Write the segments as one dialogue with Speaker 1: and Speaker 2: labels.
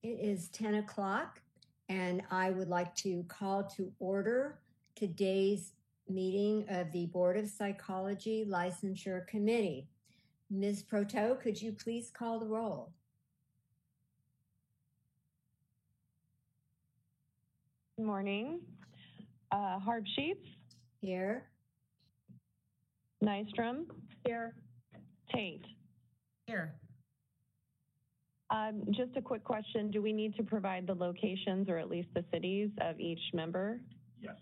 Speaker 1: It is 10 o'clock, and I would like to call to order today's meeting of the Board of Psychology Licensure Committee. Ms. Proto, could you please call the roll?
Speaker 2: Good morning. Harbsheets?
Speaker 1: Here.
Speaker 2: Nystrom? Here. Tate?
Speaker 3: Here.
Speaker 2: Just a quick question. Do we need to provide the locations or at least the cities of each member?
Speaker 3: Yes.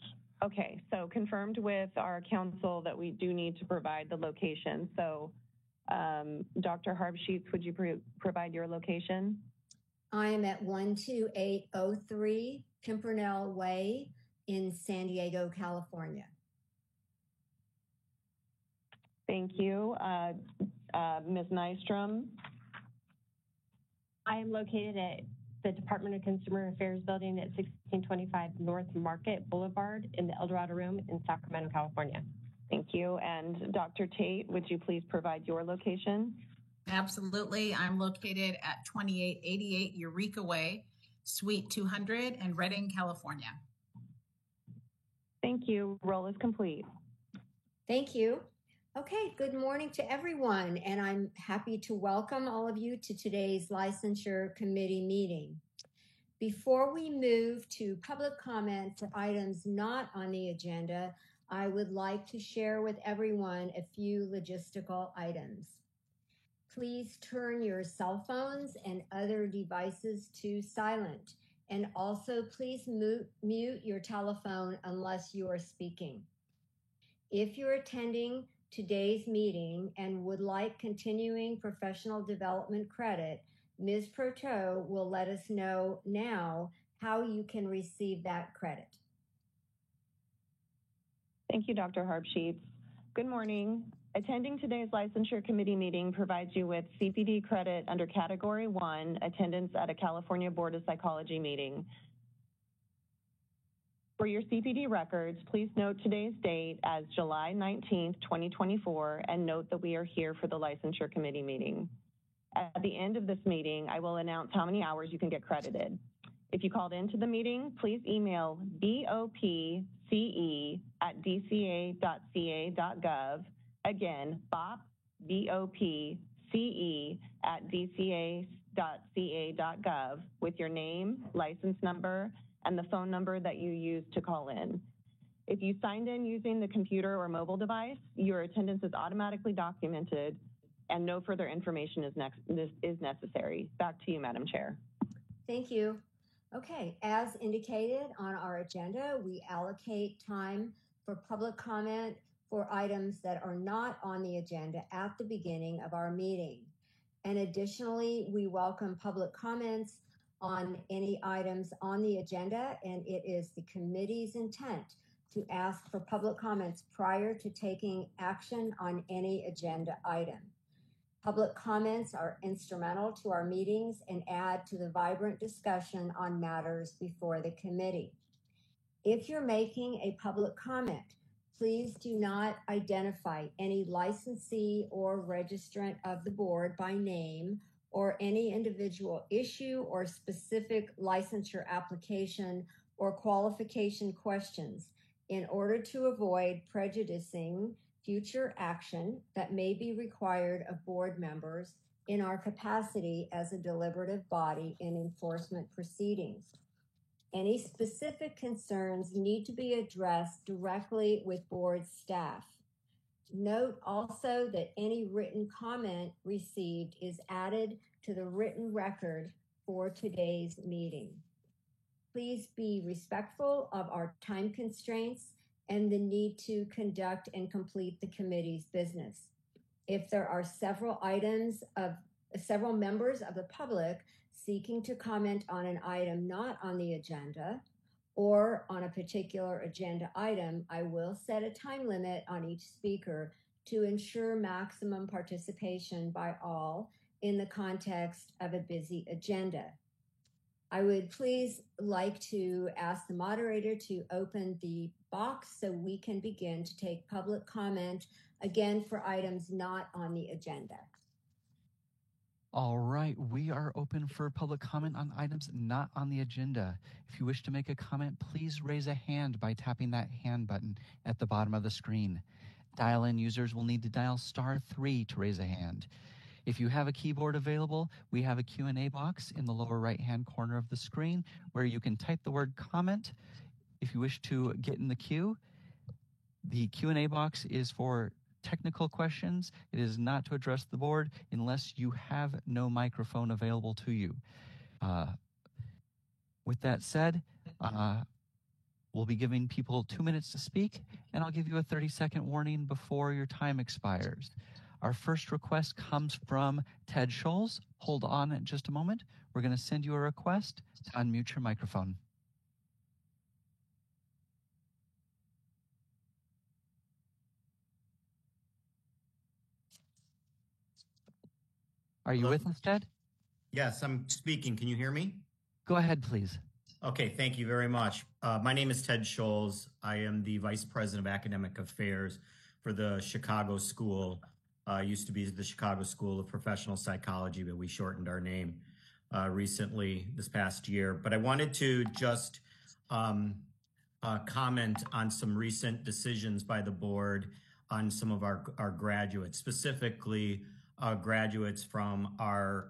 Speaker 2: Okay, so confirmed with our council that we do need to provide the location. So Dr. Harbsheets, would you provide your location?
Speaker 1: I am at 12803 Pimpernel Way in San Diego, California.
Speaker 2: Thank you. Ms. Nystrom?
Speaker 4: I am located at the Department of Consumer Affairs building at 1625 North Market Boulevard in the El Dorado Room in Sacramento, California.
Speaker 2: Thank you. And Dr. Tate, would you please provide your location?
Speaker 3: Absolutely. I'm located at 2888 Eureka Way, Suite 200 in Redding, California.
Speaker 2: Thank you. Roll is complete.
Speaker 1: Thank you. Okay, good morning to everyone, and I'm happy to welcome all of you to today's Licensure Committee meeting. Before we move to public comment for items not on the agenda, I would like to share with everyone a few logistical items. Please turn your cell phones and other devices to silent, and also please mute your telephone unless you are speaking. If you're attending today's meeting and would like continuing professional development credit, Ms. Proto will let us know now how you can receive that credit.
Speaker 2: Thank you, Dr. Harbsheets. Good morning. Attending today's Licensure Committee meeting provides you with CPD credit under Category 1, attendance at a California Board of Psychology meeting. For your CPD records, please note today's date as July 19th, 2024, and note that we are here for the Licensure Committee meeting. At the end of this meeting, I will announce how many hours you can get credited. If you called into the meeting, please email bopce@dca.ca.gov. Again, bopce@dca.ca.gov with your name, license number, and the phone number that you used to call in. If you signed in using the computer or mobile device, your attendance is automatically documented and no further information is necessary. Back to you, Madam Chair.
Speaker 1: Thank you. Okay, as indicated on our agenda, we allocate time for public comment for items that are not on the agenda at the beginning of our meeting. And additionally, we welcome public comments on any items on the agenda, and it is the committee's intent to ask for public comments prior to taking action on any agenda item. Public comments are instrumental to our meetings and add to the vibrant discussion on matters before the committee. If you're making a public comment, please do not identify any licensee or registrant of the board by name or any individual issue or specific licensure application or qualification questions in order to avoid prejudicing future action that may be required of board members in our capacity as a deliberative body in enforcement proceedings. Any specific concerns need to be addressed directly with board staff. Note also that any written comment received is added to the written record for today's meeting. Please be respectful of our time constraints and the need to conduct and complete the committee's business. If there are several members of the public seeking to comment on an item not on the agenda or on a particular agenda item, I will set a time limit on each speaker to ensure maximum participation by all in the context of a busy agenda. I would please like to ask the moderator to open the box so we can begin to take public comment, again, for items not on the agenda.
Speaker 5: All right, we are open for public comment on items not on the agenda. If you wish to make a comment, please raise a hand by tapping that hand button at the bottom of the screen. Dial-in users will need to dial *3 to raise a hand. If you have a keyboard available, we have a Q&A box in the lower right-hand corner of the screen where you can type the word comment. If you wish to get in the queue, the Q&A box is for technical questions. It is not to address the board unless you have no microphone available to you. With that said, we'll be giving people 2 minutes to speak, and I'll give you a 30-second warning before your time expires. Our first request comes from Ted Scholes. Hold on just a moment. We're going to send you a request to unmute your microphone. Are you
Speaker 6: Hello?
Speaker 5: with us, Ted?
Speaker 6: Yes, I'm speaking. Can you hear me?
Speaker 5: Go ahead, please.
Speaker 6: Okay, thank you very much. My name is Ted Scholes. I am the Vice President of Academic Affairs for the Chicago School. Used to be the Chicago School of Professional Psychology, but we shortened our name recently this past year. But I wanted to just comment on some recent decisions by the board on some of our graduates, specifically graduates from our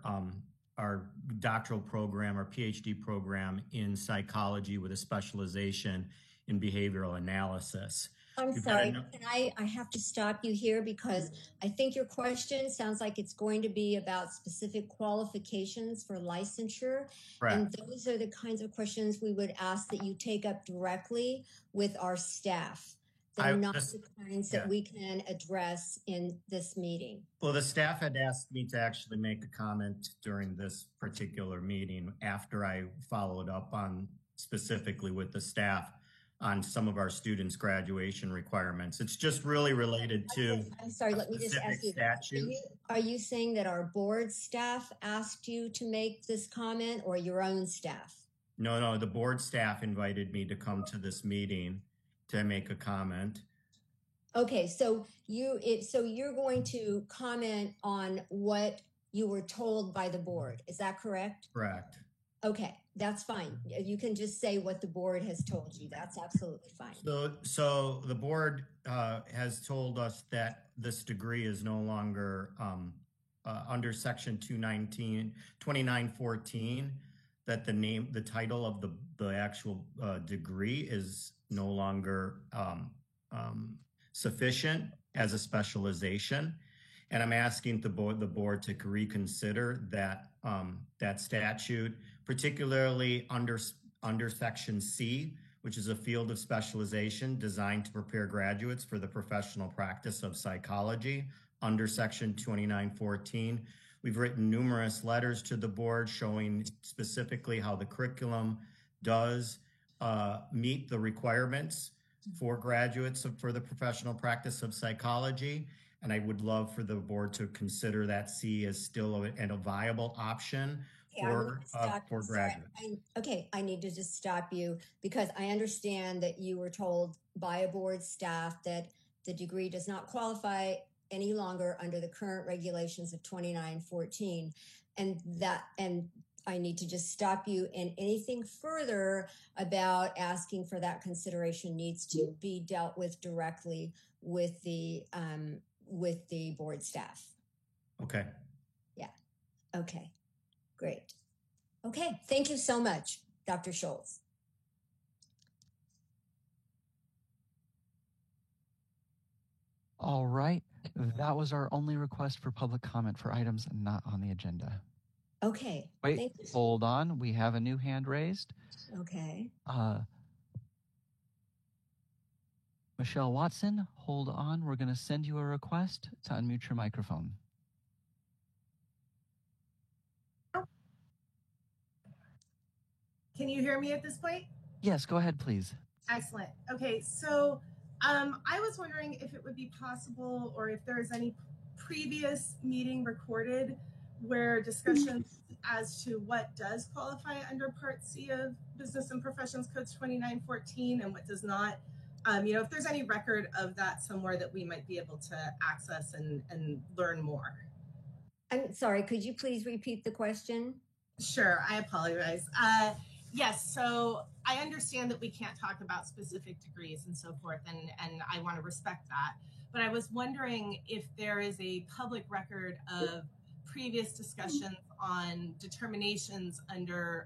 Speaker 6: doctoral program, our PhD program in psychology with a specialization in behavioral analysis.
Speaker 1: I'm sorry, I have to stop you here because I think your question sounds like it's going to be about specific qualifications for licensure.
Speaker 6: Correct.
Speaker 1: And those are the kinds of questions we would ask that you take up directly with our staff. They're not the kinds that we can address in this meeting.
Speaker 6: Well, the staff had asked me to actually make a comment during this particular meeting after I followed up on specifically with the staff on some of our students' graduation requirements. It's just really related to
Speaker 1: I'm sorry, let me just ask you, are you saying that our board staff asked you to make this comment or your own staff?
Speaker 6: No, the board staff invited me to come to this meeting to make a comment.
Speaker 1: Okay, so you're going to comment on what you were told by the board. Is that correct?
Speaker 6: Correct.
Speaker 1: Okay, that's fine. You can just say what the board has told you. That's absolutely fine.
Speaker 6: So the board has told us that this degree is no longer under Section 2914, that the title of the actual degree is no longer sufficient as a specialization. And I'm asking the board to reconsider that statute, particularly under Section C, which is a field of specialization designed to prepare graduates for the professional practice of psychology. Under Section 2914, we've written numerous letters to the board showing specifically how the curriculum does meet the requirements for graduates for the professional practice of psychology. And I would love for the board to consider that C as still a viable option for graduates.
Speaker 1: I need to just stop you because I understand that you were told by a board staff that the degree does not qualify any longer under the current regulations of 2914. And I need to just stop you, and anything further about asking for that consideration needs to be dealt with directly with the board staff.
Speaker 6: Okay.
Speaker 1: Yeah. Okay. Great. Okay. Thank you so much, Dr. Scholes.
Speaker 5: All right. That was our only request for public comment for items not on the agenda.
Speaker 1: Okay.
Speaker 5: Wait, hold on. We have a new hand raised.
Speaker 1: Okay.
Speaker 5: Michelle Watson, hold on. We're going to send you a request to unmute your microphone.
Speaker 7: Can you hear me at this point?
Speaker 5: Yes, go ahead, please.
Speaker 7: Excellent. Okay, so I was wondering if it would be possible or if there is any previous meeting recorded where discussions as to what does qualify under Part C of Business and Professions Codes 2914 and what does not. If there's any record of that somewhere that we might be able to access and learn more.
Speaker 1: I'm sorry, could you please repeat the question?
Speaker 7: Sure, I apologize. Yes, so I understand that we can't talk about specific degrees and so forth, and I want to respect that. But I was wondering if there is a public record of previous discussions on determinations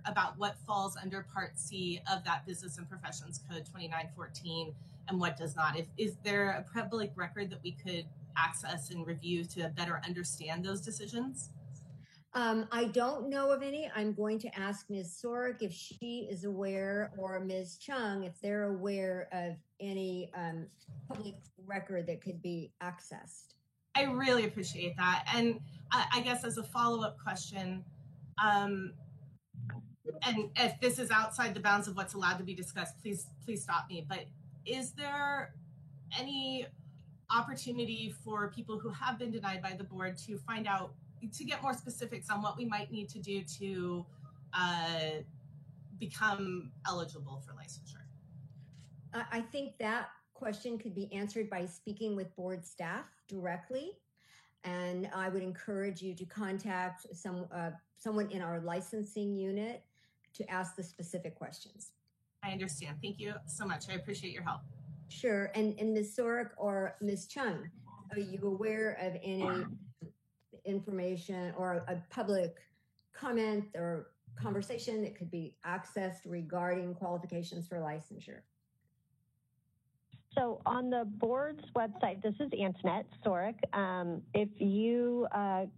Speaker 7: about what falls under Part C of that Business and Professions Code 2914 and what does not. Is there a public record that we could access and review to better understand those decisions?
Speaker 1: I don't know of any. I'm going to ask Ms. Sorek if she is aware, or Ms. Chung if they're aware of any public record that could be accessed.
Speaker 7: I really appreciate that. And I guess as a follow-up question, and if this is outside the bounds of what's allowed to be discussed, please stop me. But is there any opportunity for people who have been denied by the board to find out, to get more specifics on what we might need to do to become eligible for licensure?
Speaker 1: I think that question could be answered by speaking with board staff directly. And I would encourage you to contact someone in our licensing unit to ask the specific questions.
Speaker 7: I understand. Thank you so much. I appreciate your help.
Speaker 1: Sure. And Ms. Sorek or Ms. Chung, are you aware of any information or a public comment or conversation that could be accessed regarding qualifications for licensure?
Speaker 4: So on the board's website, this is Antoinette Sorek. If you, at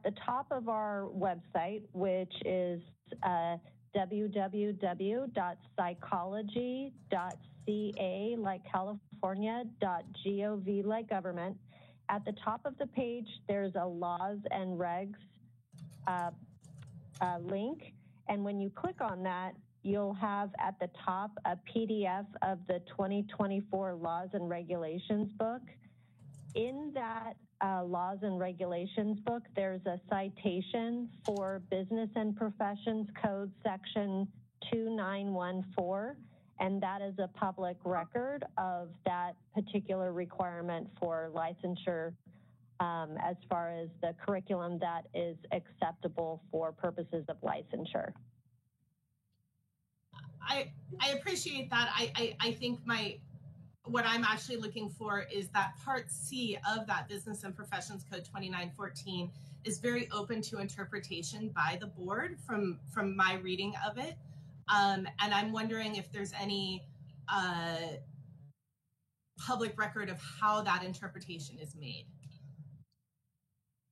Speaker 4: the top of our website, which is www.psychology.ca like California.gov like government, at the top of the page, there's a laws and regs link. And when you click on that, you'll have at the top a PDF of the 2024 laws and regulations book. In that laws and regulations book, there's a citation for Business and Professions Code section 2914, and that is a public record of that particular requirement for licensure as far as the curriculum that is acceptable for purposes of licensure.
Speaker 7: I appreciate that. I think what I'm actually looking for is that Part C of that Business and Professions Code 2914 is very open to interpretation by the board from my reading of it. And I'm wondering if there's any public record of how that interpretation is made.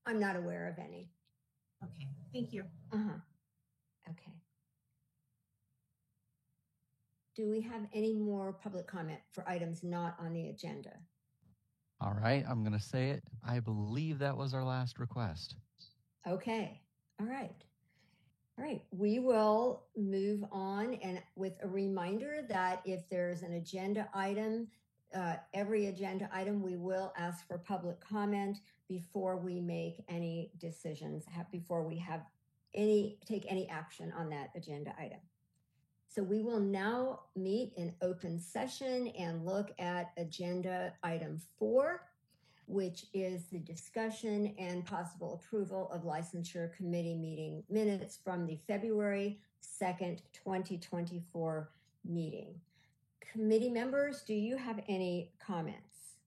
Speaker 1: I'm not aware of any.
Speaker 7: Okay, thank you.
Speaker 1: Okay. Do we have any more public comment for items not on the agenda?
Speaker 5: All right, I'm going to say it. I believe that was our last request.
Speaker 1: Okay. All right. All right. We will move on, and with a reminder that if there's an agenda item, every agenda item, we will ask for public comment before we make any decisions, before we have take any action on that agenda item. So we will now meet in open session and look at agenda item 4, which is the discussion and possible approval of licensure committee meeting minutes from the February 2nd, 2024 meeting. Committee members, do you have any comments?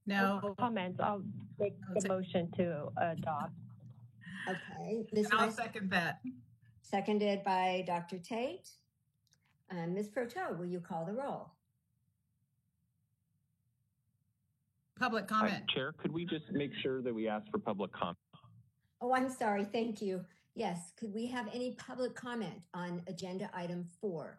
Speaker 3: No
Speaker 4: comments. I'll make the motion to adopt.
Speaker 1: Okay.
Speaker 3: I'll second that.
Speaker 1: Seconded by Dr. Tate. Ms. Proto, will you call the roll?
Speaker 3: Public comment.
Speaker 8: Chair, could we just make sure that we ask for public comment?
Speaker 1: Oh, I'm sorry. Thank you. Yes. Could we have any public comment on agenda item 4?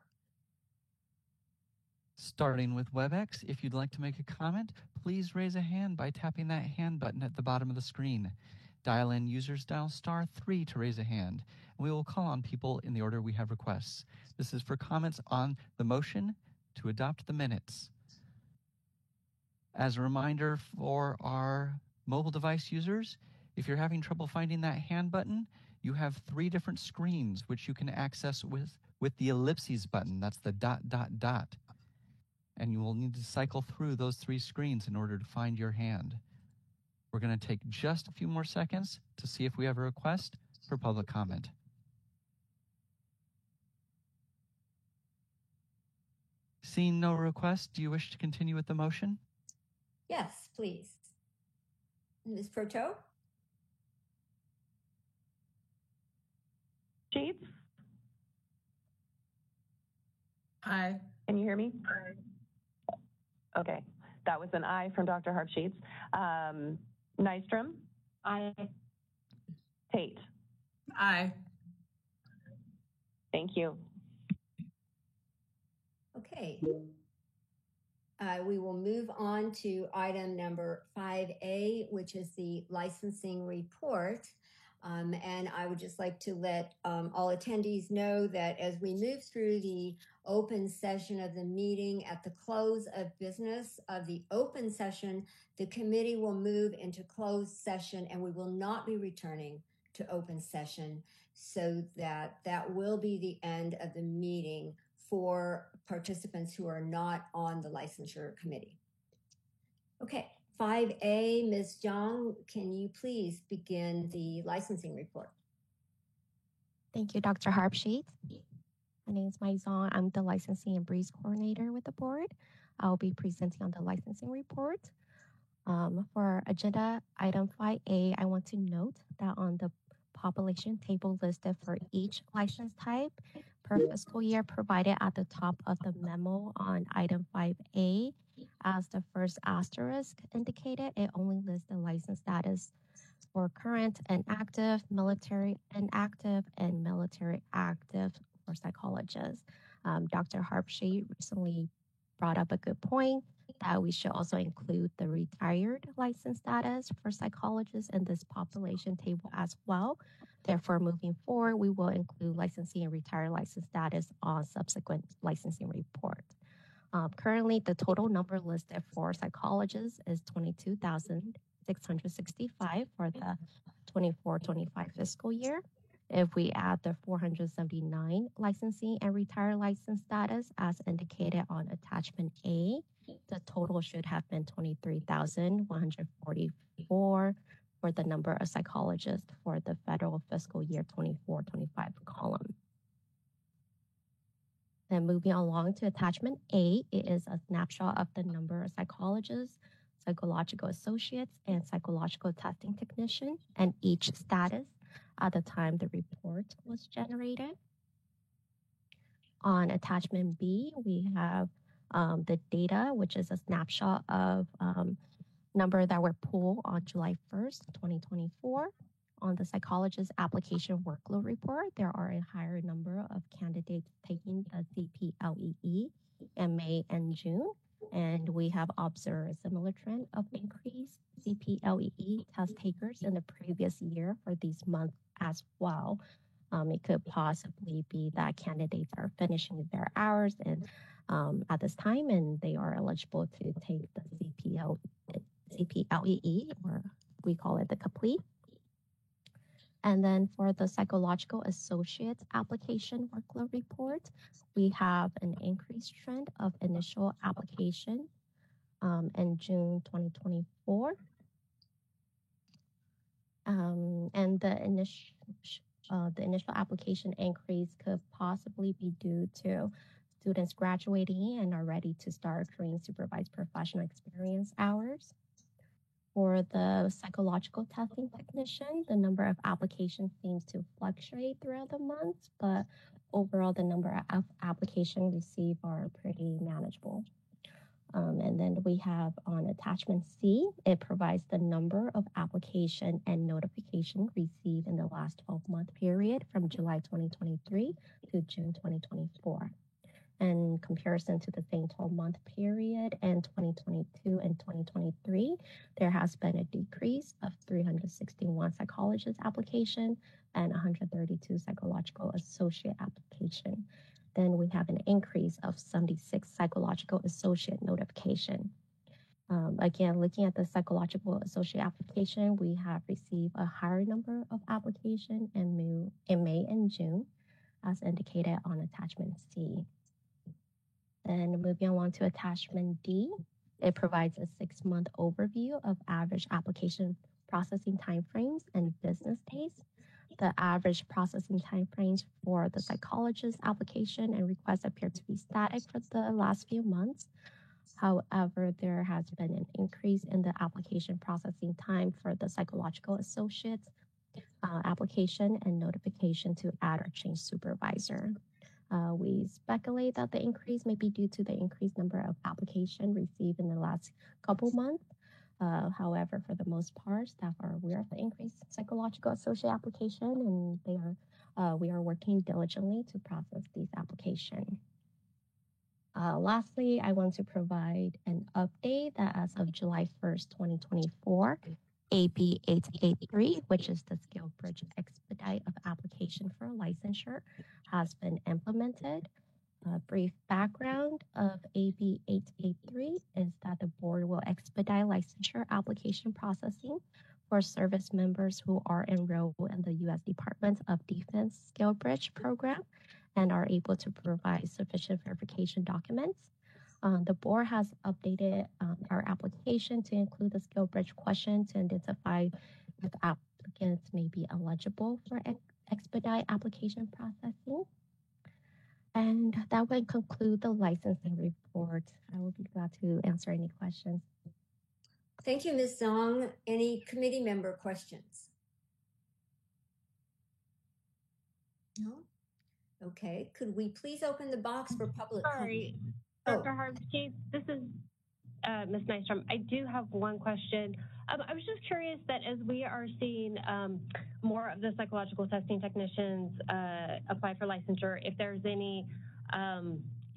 Speaker 5: Starting with WebEx, if you'd like to make a comment, please raise a hand by tapping that hand button at the bottom of the screen. Dial-in users dial *3 to raise a hand, and we will call on people in the order we have requests. This is for comments on the motion to adopt the minutes. As a reminder for our mobile device users, if you're having trouble finding that hand button, you have 3 different screens which you can access with the ellipses button. That's the ... And you will need to cycle through those 3 screens in order to find your hand. We're going to take just a few more seconds to see if we have a request for public comment. Seeing no request, do you wish to continue with the motion?
Speaker 1: Yes, please. Ms. Proto?
Speaker 2: Sheets,
Speaker 3: Aye.
Speaker 2: can you hear me? Okay, that was an aye from Dr. Harp Sheets. Nystrom?
Speaker 4: Aye.
Speaker 2: Tate?
Speaker 3: Aye.
Speaker 2: Thank you.
Speaker 1: Okay. We will move on to item number 5A, which is the licensing report. And I would just like to let all attendees know that as we move through the open session of the meeting, at the close of business of the open session, the committee will move into closed session and we will not be returning to open session, so that will be the end of the meeting for participants who are not on the licensure committee. Okay, 5A, Ms. Zhang, can you please begin the licensing report?
Speaker 9: Thank you, Dr. Harpsheet. My name is Mai Zong. I'm the licensing and breeze coordinator with the board. I'll be presenting on the licensing report. For agenda item 5A, I want to note that on the population table listed for each license type per fiscal year provided at the top of the memo on item 5A, as the first asterisk indicated, it only lists the license status for current and active, military inactive, and military active for psychologists. Dr. Harpsheet recently brought up a good point that we should also include the retired license status for psychologists in this population table as well. Therefore, moving forward, we will include licensing and retired license status on subsequent licensing report. Currently, the total number listed for psychologists is 22,665 for the 24-25 fiscal year. If we add the 479 licensing and retired license status as indicated on attachment A, the total should have been 23,144 for the number of psychologists for the federal fiscal year 24-25 column. Then moving along to attachment A, it is a snapshot of the number of psychologists, psychological associates, and psychological testing technician, and each status at the time the report was generated. On attachment B, we have the data, which is a snapshot of number that were pulled on July 1st, 2024. On the psychologist application workload report, there are a higher number of candidates taking the CPLEE in May and June, and we have observed a similar trend of increased CPLEE test takers in the previous year for these months as well. It could possibly be that candidates are finishing their hours and at this time, and they are eligible to take the CPLEE, or we call it the complete. And then for the psychological associates application workload report, we have an increased trend of initial application in June 2024. And the initial application increase could possibly be due to students graduating and are ready to start accruing supervised professional experience hours. For the psychological testing technician, the number of applications seems to fluctuate throughout the month, but overall the number of applications received are pretty manageable. And then we have on attachment C, it provides the number of application and notification received in the last 12-month period from July 2023 to June 2024. In comparison to the same 12-month period in 2022 and 2023, there has been a decrease of 361 psychologist application and 132 psychological associate application. Then we have an increase of 76 psychological associate notification. Again, looking at the psychological associate application, we have received a higher number of applications in May and June, as indicated on attachment C. Then moving on to attachment D, It provides a 6-month overview of average application processing timeframes and business days. The average processing timeframes for the psychologist application and requests appear to be static for the last few months. However, there has been an increase in the application processing time for the psychological associates application and notification to add or change supervisor. We speculate that the increase may be due to the increased number of applications received in the last couple months. However, for the most part, staff are aware of the increased psychological associate application, and we are working diligently to process these applications. Lastly, I want to provide an update that as of July 1st, 2024, AB 883, which is the SkillBridge expedite of application for licensure, has been implemented. A brief background of AB 883 is that the board will expedite licensure application processing for service members who are enrolled in the U.S. Department of Defense SkillBridge program and are able to provide sufficient verification documents. The board has updated our application to include the SkillBridge question to identify if applicants may be eligible for expedite application processing. And that would conclude the licensing report. I will be glad to answer any questions.
Speaker 1: Thank you, Ms. Zong. Any committee member questions? No? Okay, could we please open the box for public
Speaker 10: Sorry,
Speaker 1: comment?
Speaker 10: Dr. Harvey, this is Ms. Nystrom. I do have one question. I was just curious that as we are seeing more of the psychological testing technicians apply for licensure, if there's any,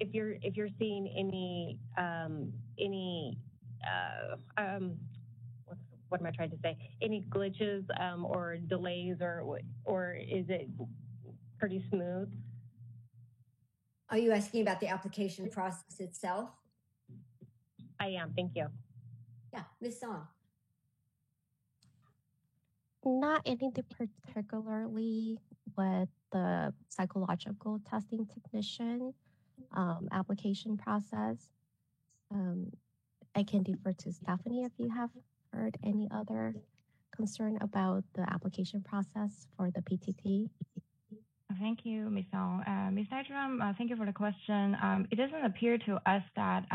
Speaker 10: if you're seeing any what am I trying to say? Any glitches or delays, or is it pretty smooth?
Speaker 1: Are you asking about the application process itself?
Speaker 10: I am. Thank you.
Speaker 1: Yeah, Ms. Song.
Speaker 9: Not anything particularly with the psychological testing technician application process. I can defer to Stephanie if you have heard any other concern about the application process for the PTT.
Speaker 11: Thank you, Ms. Song. Ms. Nystrom, thank you for the question. It doesn't appear to us that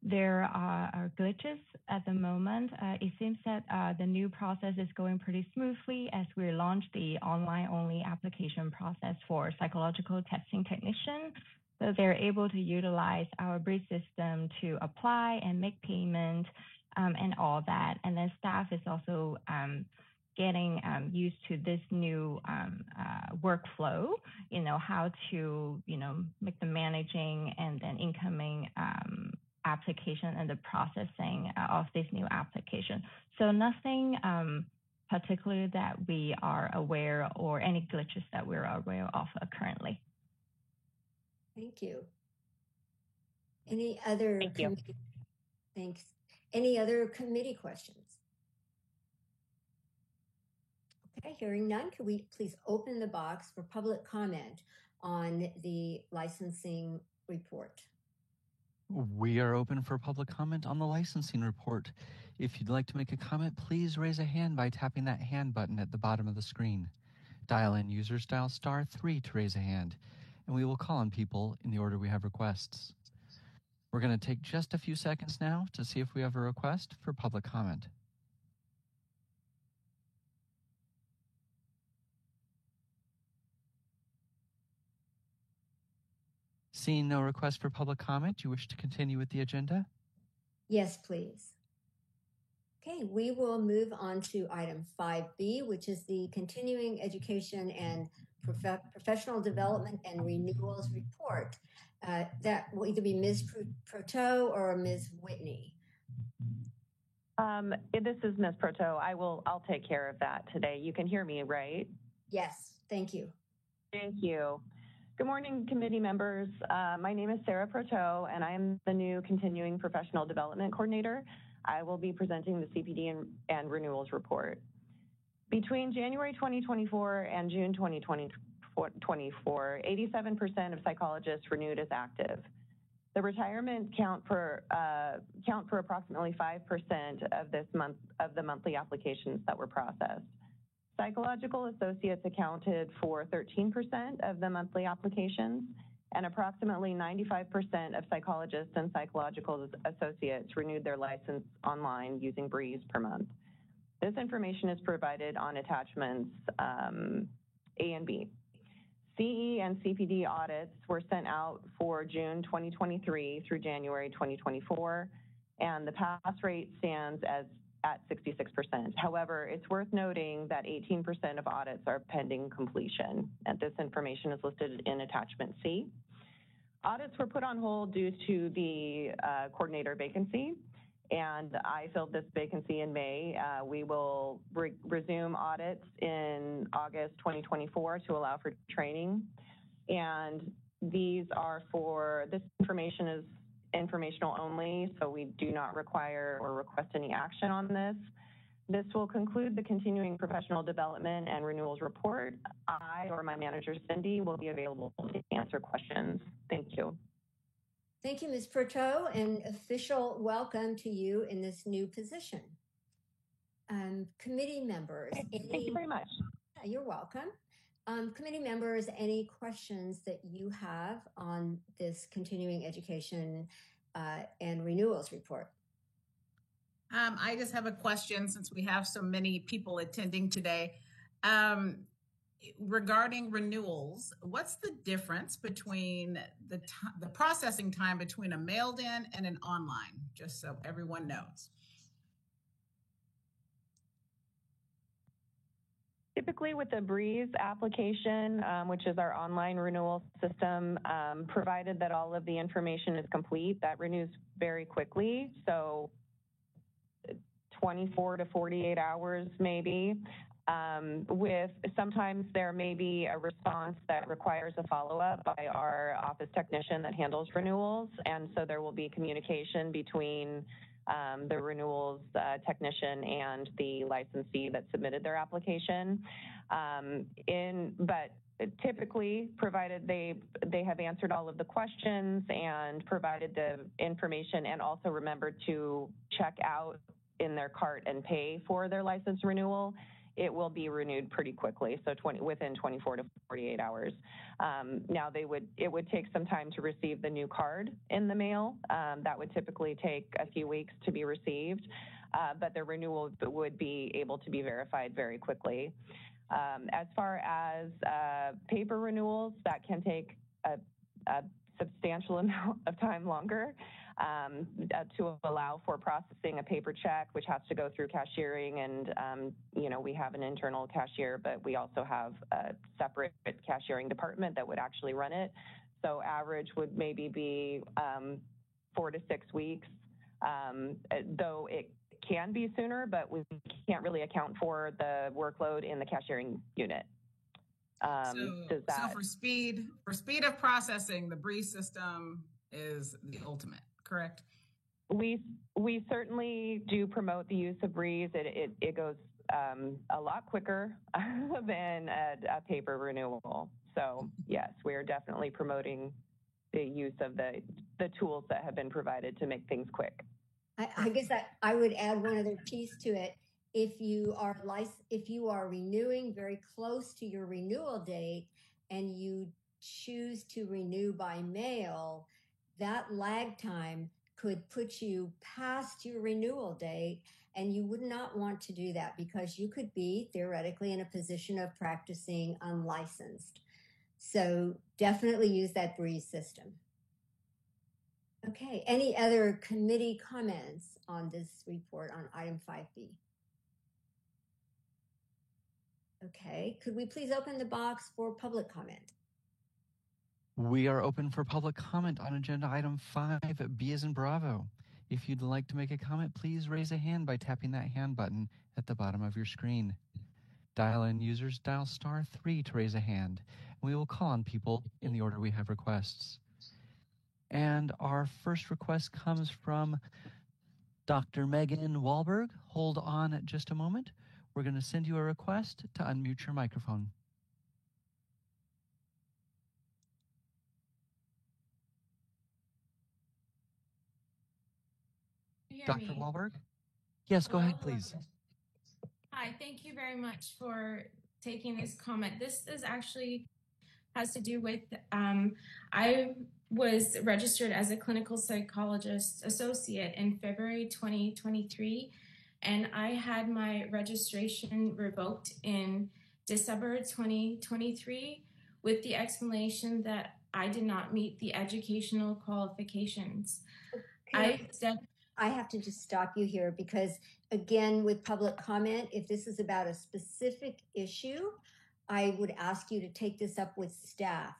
Speaker 11: there are glitches at the moment. It seems that the new process is going pretty smoothly as we launch the online-only application process for psychological testing technician. So they're able to utilize our bridge system to apply and make payment and all that. And then staff is also getting used to this new workflow, how to, make the managing and then incoming application and the processing of this new application. So nothing particularly that we are aware or any glitches that we're aware of currently.
Speaker 1: Thank you. Any other
Speaker 10: Thank you.
Speaker 1: Thanks. Any other committee questions? Okay, hearing none, could we please open the box for public comment on the licensing report?
Speaker 5: We are open for public comment on the licensing report. If you'd like to make a comment, please raise a hand by tapping that hand button at the bottom of the screen. Dial in users, dial *3 to raise a hand, and we will call on people in the order we have requests. We're going to take just a few seconds now to see if we have a request for public comment. Seeing no request for public comment, you wish to continue with the agenda?
Speaker 1: Yes, please. Okay, we will move on to item 5B, which is the Continuing Education and Professional Development and Renewals Report. That will either be Ms. Proteau or Ms. Whitney.
Speaker 2: This is Ms. Proteau. I'll take care of that today. You can hear me, right?
Speaker 1: Yes, thank you.
Speaker 2: Thank you. Good morning, committee members. My name is Sarah Proteau, and I am the new Continuing Professional Development Coordinator. I will be presenting the CPD and Renewals Report. Between January 2024 and June 2024, 87% of psychologists renewed as active. The retirement count for approximately 5% of the monthly applications that were processed. Psychological associates accounted for 13% of the monthly applications, and approximately 95% of psychologists and psychological associates renewed their license online using Breeze per month. This information is provided on attachments A and B. CE and CPD audits were sent out for June 2023 through January 2024, and the pass rate stands at 66%. However, it's worth noting that 18% of audits are pending completion, and this information is listed in attachment C. Audits were put on hold due to the coordinator vacancy, and I filled this vacancy in May. We will resume audits in August 2024 to allow for training. And this information is informational only, so we do not require or request any action on this. This will conclude the continuing professional development and renewals report. I or my manager, Cindy, will be available to answer questions. Thank you.
Speaker 1: Thank you, Ms. Pertot, and official welcome to you in this new position. Committee members.
Speaker 2: Thank you very much.
Speaker 1: You're welcome. Committee members, any questions that you have on this continuing education and renewals report?
Speaker 3: I just have a question since we have so many people attending today. Regarding renewals, what's the difference between the processing time between a mailed in and an online, just so everyone knows?
Speaker 2: Typically with the Breeze application, which is our online renewal system, provided that all of the information is complete, that renews very quickly. So 24 to 48 hours maybe. With sometimes there may be a response that requires a follow-up by our office technician that handles renewals. And so there will be communication between the renewals technician and the licensee that submitted their application. But typically, provided they have answered all of the questions and provided the information and also remembered to check out in their cart and pay for their license renewal, it will be renewed pretty quickly, so within 24 to 48 hours. Now, it would take some time to receive the new card in the mail. That would typically take a few weeks to be received, but the renewal would be able to be verified very quickly. As far as paper renewals, that can take a substantial amount of time longer. To allow for processing a paper check, which has to go through cashiering, and we have an internal cashier, but we also have a separate cashiering department that would actually run it. So average would maybe be 4 to 6 weeks, though it can be sooner, but we can't really account for the workload in the cashiering unit.
Speaker 3: So for speed of processing, the Breeze system is the ultimate. Correct.
Speaker 2: We certainly do promote the use of Breeze. It goes a lot quicker than a paper renewal. So yes, we are definitely promoting the use of the tools that have been provided to make things quick.
Speaker 1: I guess I would add one other piece to it. If you are renewing very close to your renewal date and you choose to renew by mail, that lag time could put you past your renewal date, and you would not want to do that because you could be theoretically in a position of practicing unlicensed. So definitely use that Breeze system. Okay, any other committee comments on this report on item 5B? Okay, could we please open the box for public comment?
Speaker 5: We are open for public comment on agenda item 5B as in Bravo. If you'd like to make a comment, please raise a hand by tapping that hand button at the bottom of your screen. Dial-in users dial *3 to raise a hand, and we will call on people in the order we have requests. And our first request comes from Dr. Megan Wahlberg. Hold on just a moment. We're going to send you a request to unmute your microphone.
Speaker 12: hear
Speaker 5: Dr.
Speaker 12: me?
Speaker 5: Wahlberg? Yes, go
Speaker 12: Hello?
Speaker 5: ahead, please.
Speaker 12: Hi, thank you very much for taking this comment. This is actually has to do with I was registered as a clinical psychologist associate in February 2023, and I had my registration revoked in December 2023 with the explanation that I did not meet the educational qualifications.
Speaker 1: I have to just stop you here because, again, with public comment, if this is about a specific issue, I would ask you to take this up with staff.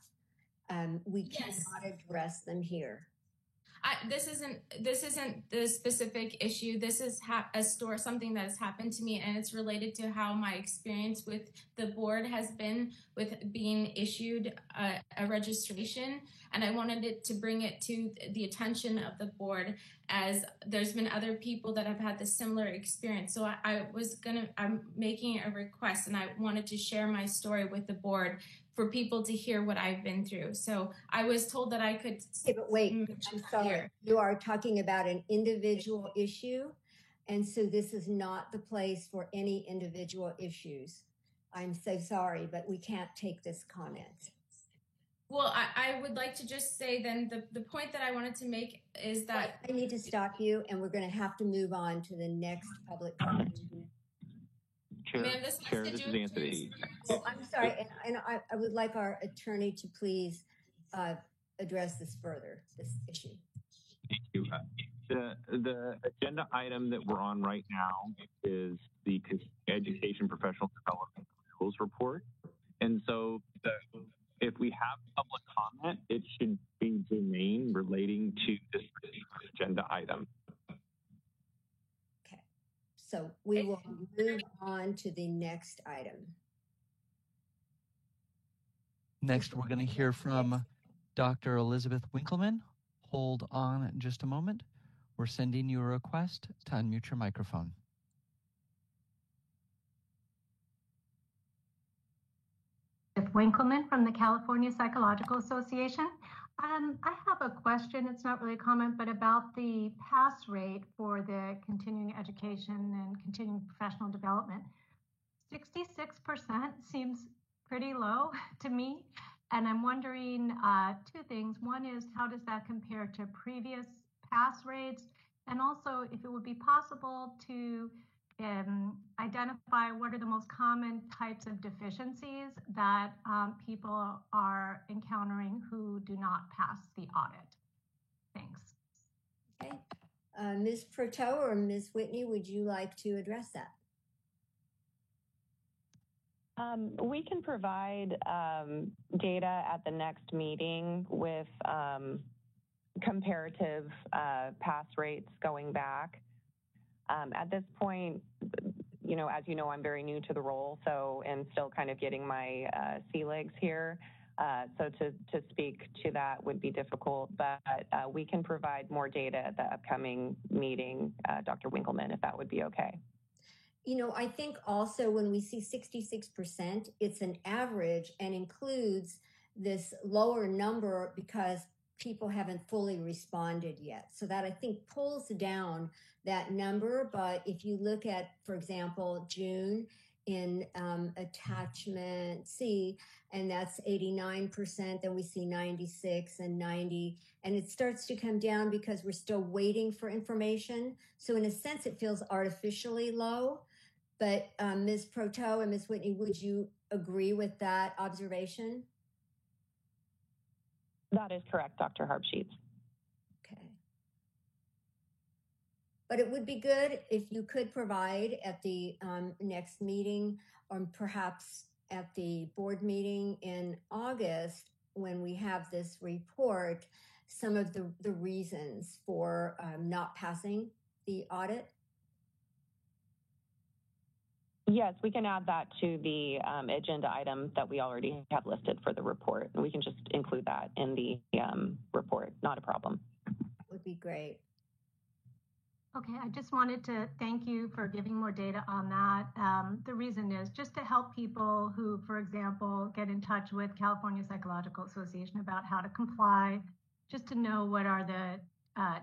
Speaker 1: We cannot address them here.
Speaker 12: This isn't the specific issue. This is something that has happened to me, and it's related to how my experience with the board has been with being issued a registration. And I wanted to bring it to the attention of the board, as there's been other people that have had the similar experience. So I'm making a request, and I wanted to share my story with the board for people to hear what I've been through. So I was told that I could.
Speaker 1: Okay, but wait, I'm sorry. You are talking about an individual issue. And so this is not the place for any individual issues. I'm so sorry, but we can't take this comment.
Speaker 12: Well, I would like to just say then the point that I wanted to make is that
Speaker 1: I need to stop you, and we're going to have to move on to the next public comment.
Speaker 8: Chair, this is Anthony.
Speaker 1: Oh, I'm sorry, and I would like our attorney to please address this further, this issue.
Speaker 8: Thank you. The agenda item that we're on right now is the Education Professional Development Rules Report. And so if we have public comment, it should be germane relating to this agenda item.
Speaker 1: So we will move on to the next item.
Speaker 5: Next, we're going to hear from Dr. Elizabeth Winkleman. Hold on just a moment. We're sending you a request to unmute your microphone.
Speaker 13: Winkleman from the California Psychological Association. I have a question. It's not really a comment, but about the pass rate for the continuing education and continuing professional development. 66% seems pretty low to me. And I'm wondering two things. One is, how does that compare to previous pass rates? And also, if it would be possible to identify what are the most common types of deficiencies that people are encountering who do not pass the audit. Thanks.
Speaker 1: Okay. Ms. Proteau or Ms. Whitney, would you like to address that?
Speaker 2: We can provide data at the next meeting with comparative pass rates going back. At this point, as you know, I'm very new to the role, and still kind of getting my sea legs here. So to speak to that would be difficult, but we can provide more data at the upcoming meeting, Dr. Winkleman, if that would be okay.
Speaker 1: I think also when we see 66%, it's an average and includes this lower number because people haven't fully responded yet. So that, I think, pulls down that number. But if you look at, for example, June in attachment C, and that's 89%, then we see 96 and 90, and it starts to come down because we're still waiting for information. So in a sense, it feels artificially low. But Ms. Proteau and Ms. Whitney, would you agree with that observation?
Speaker 2: That is correct, Dr. Harpsheets.
Speaker 1: Okay. But it would be good if you could provide at the next meeting, or perhaps at the board meeting in August, when we have this report, some of the reasons for not passing the audit.
Speaker 2: Yes, we can add that to the agenda item that we already have listed for the report. And we can just include that in the report. Not a problem.
Speaker 1: That would be great.
Speaker 13: Okay, I just wanted to thank you for giving more data on that. The reason is just to help people who, for example, get in touch with California Psychological Association about how to comply, just to know what are the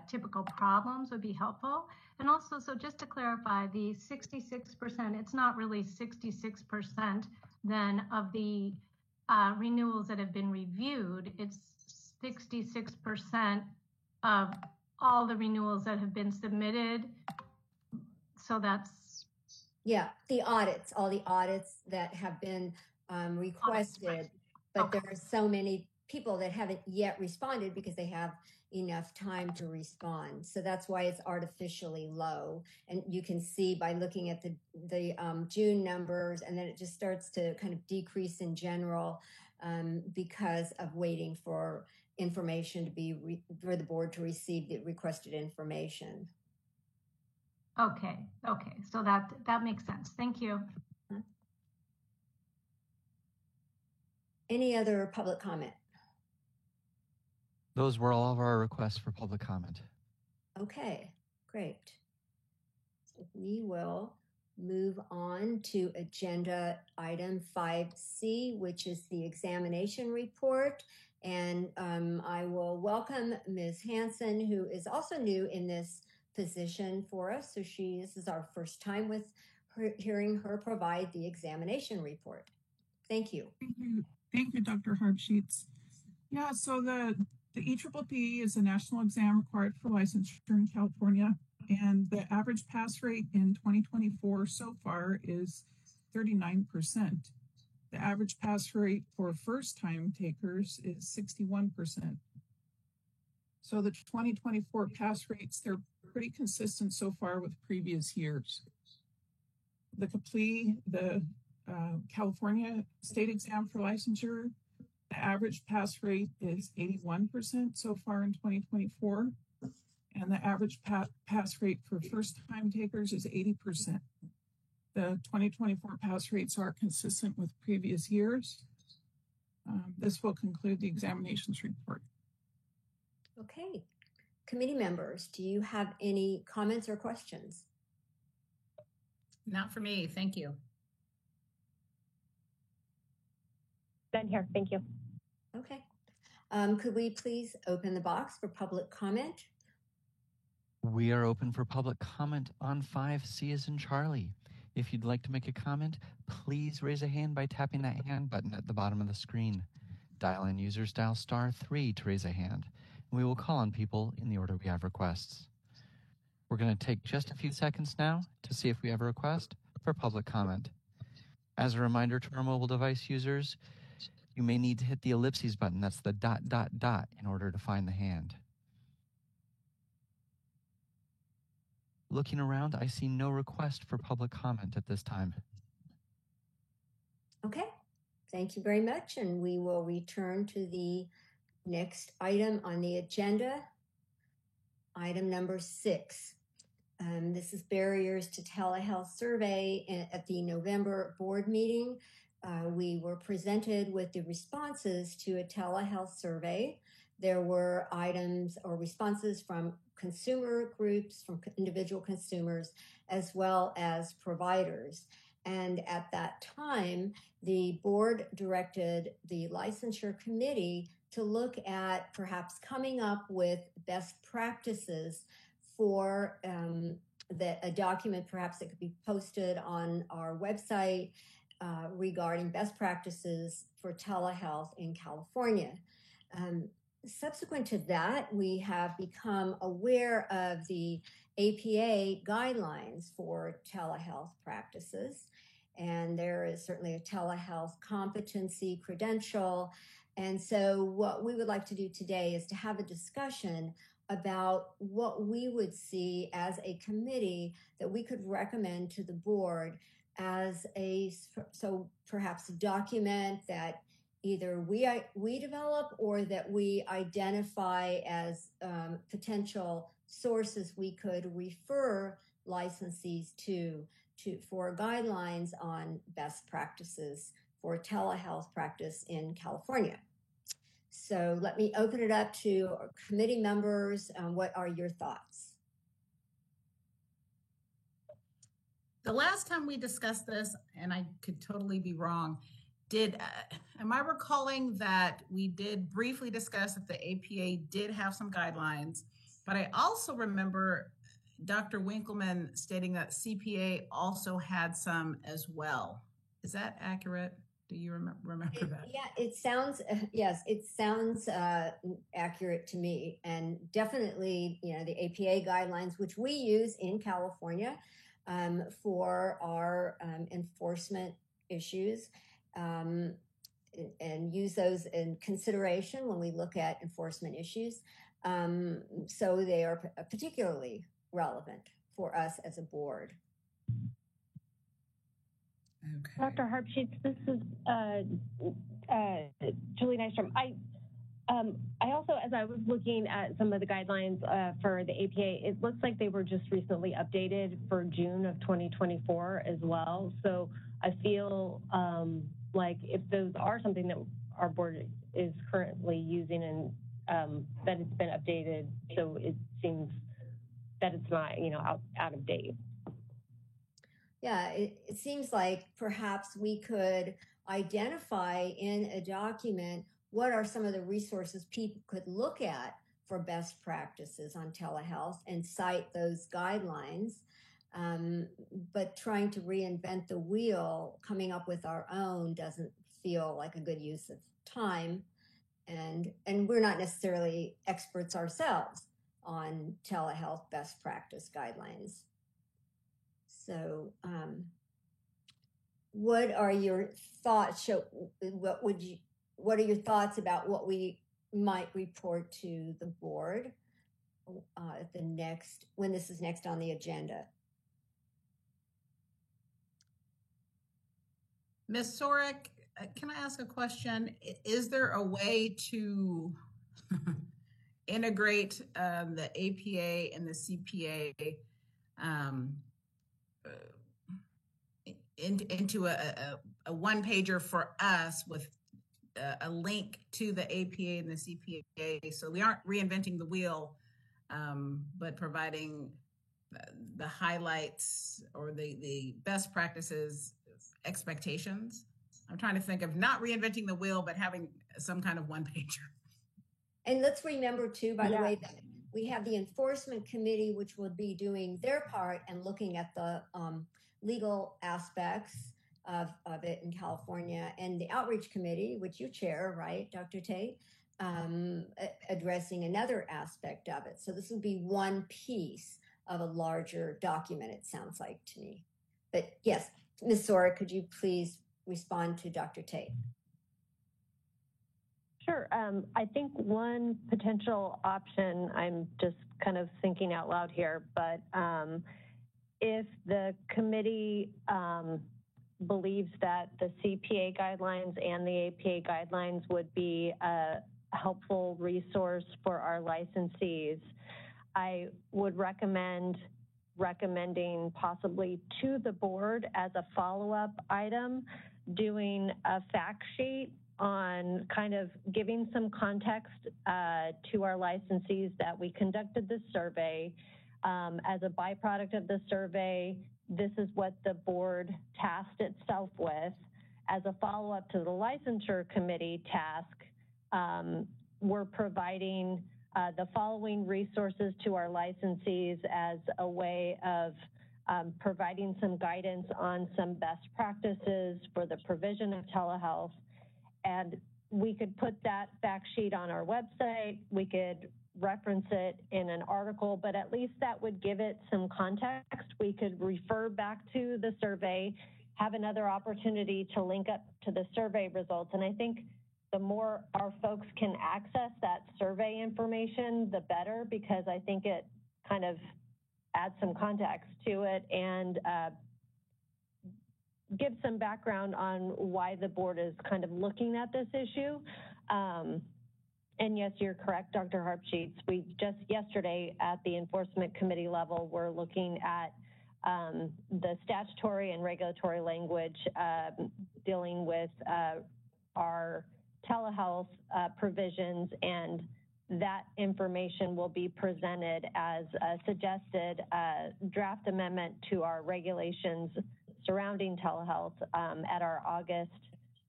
Speaker 13: typical problems would be helpful. And also, so just to clarify, the 66%, it's not really 66% then of the renewals that have been reviewed. It's 66% of all the renewals that have been submitted. So that's...
Speaker 1: Yeah, the audits, all the audits that have been requested, but there are so many people that haven't yet responded because they have enough time to respond. So that's why it's artificially low. And you can see by looking at the June numbers, and then it just starts to kind of decrease in general because of waiting for information to be, for the board to receive the requested information.
Speaker 13: Okay, so that makes sense. Thank you.
Speaker 1: Any other public comment?
Speaker 5: Those were all of our requests for public comment.
Speaker 1: Okay, great. So we will move on to agenda item 5C, which is the examination report. And I will welcome Ms. Hanson, who is also new in this position for us. So this is our first time with her, hearing her provide the examination report. Thank you.
Speaker 14: Thank you, Dr. Hardsheets. Yeah, so the EPPP is a national exam required for licensure in California, and the average pass rate in 2024 so far is 39%. The average pass rate for first-time takers is 61%. So the 2024 pass rates, they're pretty consistent so far with previous years. The CAPLE, the California state exam for licensure, the average pass rate is 81% so far in 2024, and the average pass rate for first-time takers is 80%. The 2024 pass rates are consistent with previous years. This will conclude the examinations report.
Speaker 1: Okay. Committee members, do you have any comments or questions?
Speaker 3: Not for me, thank you.
Speaker 4: Done here, thank you.
Speaker 1: Okay. Could we please open the box for public comment?
Speaker 5: We are open for public comment on 5C as in Charlie. If you'd like to make a comment, please raise a hand by tapping that hand button at the bottom of the screen. Dial-in users dial *3 to raise a hand, and we will call on people in the order we have requests. We're going to take just a few seconds now to see if we have a request for public comment. As a reminder to our mobile device users, you may need to hit the ellipses button, that's the ... in order to find the hand. Looking around, I see no request for public comment at this time.
Speaker 1: Okay, thank you very much. And we will return to the next item on the agenda, item number 6. This is barriers to telehealth survey. At the November board meeting, we were presented with the responses to a telehealth survey. There were items or responses from consumer groups, from individual consumers, as well as providers. And at that time, the board directed the licensure committee to look at perhaps coming up with best practices for a document perhaps that could be posted on our website regarding best practices for telehealth in California. Subsequent to that, we have become aware of the APA guidelines for telehealth practices. And there is certainly a telehealth competency credential. And so what we would like to do today is to have a discussion about what we would see as a committee that we could recommend to the board as perhaps a document that either we develop or that we identify as potential sources we could refer licensees to for guidelines on best practices for telehealth practice in California. So let me open it up to our committee members. What are your thoughts?
Speaker 3: The last time we discussed this, and I could totally be wrong, am I recalling that we did briefly discuss that the APA did have some guidelines, But I also remember Dr. Winkleman stating that CPA also had some as well. Is that accurate? Do you remember that?
Speaker 1: Yeah, it sounds, yes, it sounds accurate to me. And definitely, you know, the APA guidelines, which we use in California for our enforcement issues, and use those in consideration when we look at enforcement issues. So they are particularly relevant for us as a board.
Speaker 3: Okay.
Speaker 10: Dr. Harpsheets, this is Julie Nystrom. I also, as I was looking at some of the guidelines for the APA, it looks like they were just recently updated for June of 2024 as well. So I feel like if those are something that our board is currently using and that it's been updated, so it seems that it's not, you know, out of date.
Speaker 1: Yeah, it seems like perhaps we could identify in a document what are some of the resources people could look at for best practices on telehealth and cite those guidelines. But trying to reinvent the wheel, coming up with our own, doesn't feel like a good use of time. And we're not necessarily experts ourselves on telehealth best practice guidelines. So, what are your thoughts? What are your thoughts about what we might report to the board at when this is next on the agenda?
Speaker 3: Ms. Sorek, can I ask a question? Is there a way to integrate the APA and the CPA into a one pager for us with a link to the APA and the CPA, so we aren't reinventing the wheel, but providing the highlights or the best practices expectations? I'm trying to think of not reinventing the wheel, but having some kind of one pager.
Speaker 1: And let's remember too, by the way, that we have the enforcement committee, which will be doing their part and looking at the legal aspects of it in California, and the outreach committee, which you chair, right, Dr. Tate, addressing another aspect of it. So this will be one piece of a larger document, it sounds like to me. But yes, Ms. Sora, could you please respond to Dr. Tate?
Speaker 4: Sure. I think one potential option, I'm just kind of thinking out loud here, but if the committee believes that the CPA guidelines and the APA guidelines would be a helpful resource for our licensees, I would recommending possibly to the board as a follow-up item, doing a fact sheet on kind of giving some context to our licensees that we conducted this survey. As a byproduct of the survey, this is what the board tasked itself with. As a follow-up to the licensure committee task, we're providing the following resources to our licensees as a way of providing some guidance on some best practices for the provision of telehealth. And we could put that fact sheet on our website. We could reference it in an article, but at least that would give it some context. We could refer back to the survey, have another opportunity to link up to the survey results. And I think the more our folks can access that survey information, the better, because I think it kind of adds some context to it and give some background on why the board is kind of looking at this issue. And yes, you're correct, Dr. Harpsheets. We just yesterday at the enforcement committee level, we're looking at the statutory and regulatory language dealing with our telehealth provisions, and that information will be presented as a suggested draft amendment to our regulations surrounding telehealth at our August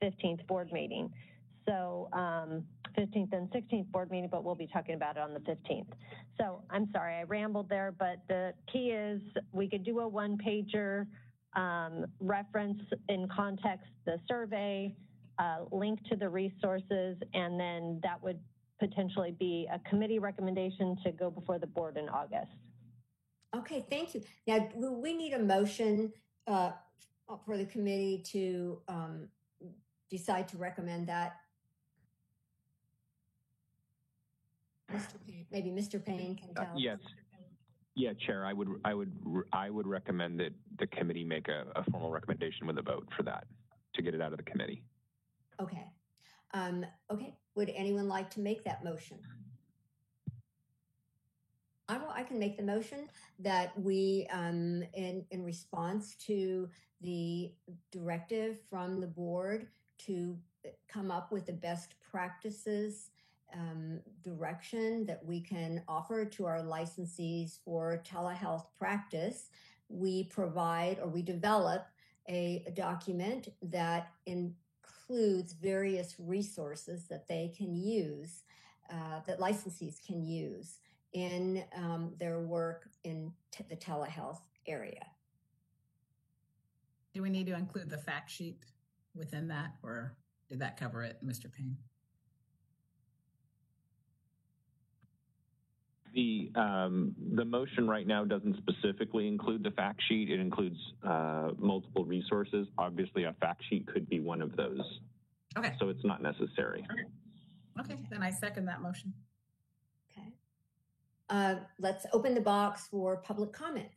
Speaker 4: 15th board meeting. So 15th and 16th board meeting, but we'll be talking about it on the 15th. So I'm sorry, I rambled there, but the key is we could do a one-pager, reference in context the survey, link to the resources, and then that would potentially be a committee recommendation to go before the board in August.
Speaker 1: Okay, thank you. Now, we need a motion for the committee to decide to recommend that. Maybe Mr. Payne can tell.
Speaker 8: Yes. Yeah, Chair, I would recommend that the committee make a formal recommendation with a vote for that to get it out of the committee.
Speaker 1: Okay. Okay. Would anyone like to make that motion? I can make the motion that we, in response to the directive from the board to come up with the best practices direction that we can offer to our licensees for telehealth practice, we provide or we develop a document that includes various resources that they can use, that licensees can use in their work in the telehealth area.
Speaker 3: Do we need to include the fact sheet within that, or did that cover it, Mr. Payne?
Speaker 8: The motion right now doesn't specifically include the fact sheet. It includes multiple resources. Obviously, a fact sheet could be one of those.
Speaker 3: Okay.
Speaker 8: So it's not necessary.
Speaker 3: Okay, then I second that motion.
Speaker 1: Okay. Let's open the box for public comment.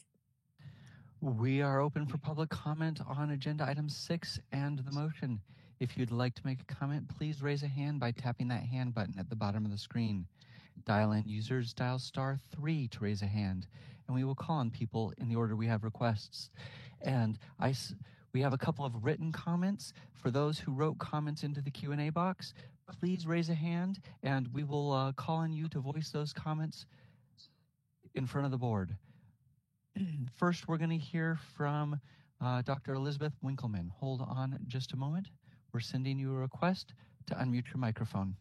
Speaker 5: We are open for public comment on agenda item 6 and the motion. If you'd like to make a comment, please raise a hand by tapping that hand button at the bottom of the screen. Dial-in users dial *3 to raise a hand, and we will call on people in the order we have requests. And we have a couple of written comments. For those who wrote comments into the Q&A box, please raise a hand, and we will call on you to voice those comments in front of the board. First, we're going to hear from Dr. Elizabeth Winkleman. Hold on just a moment. We're sending you a request to unmute your microphone.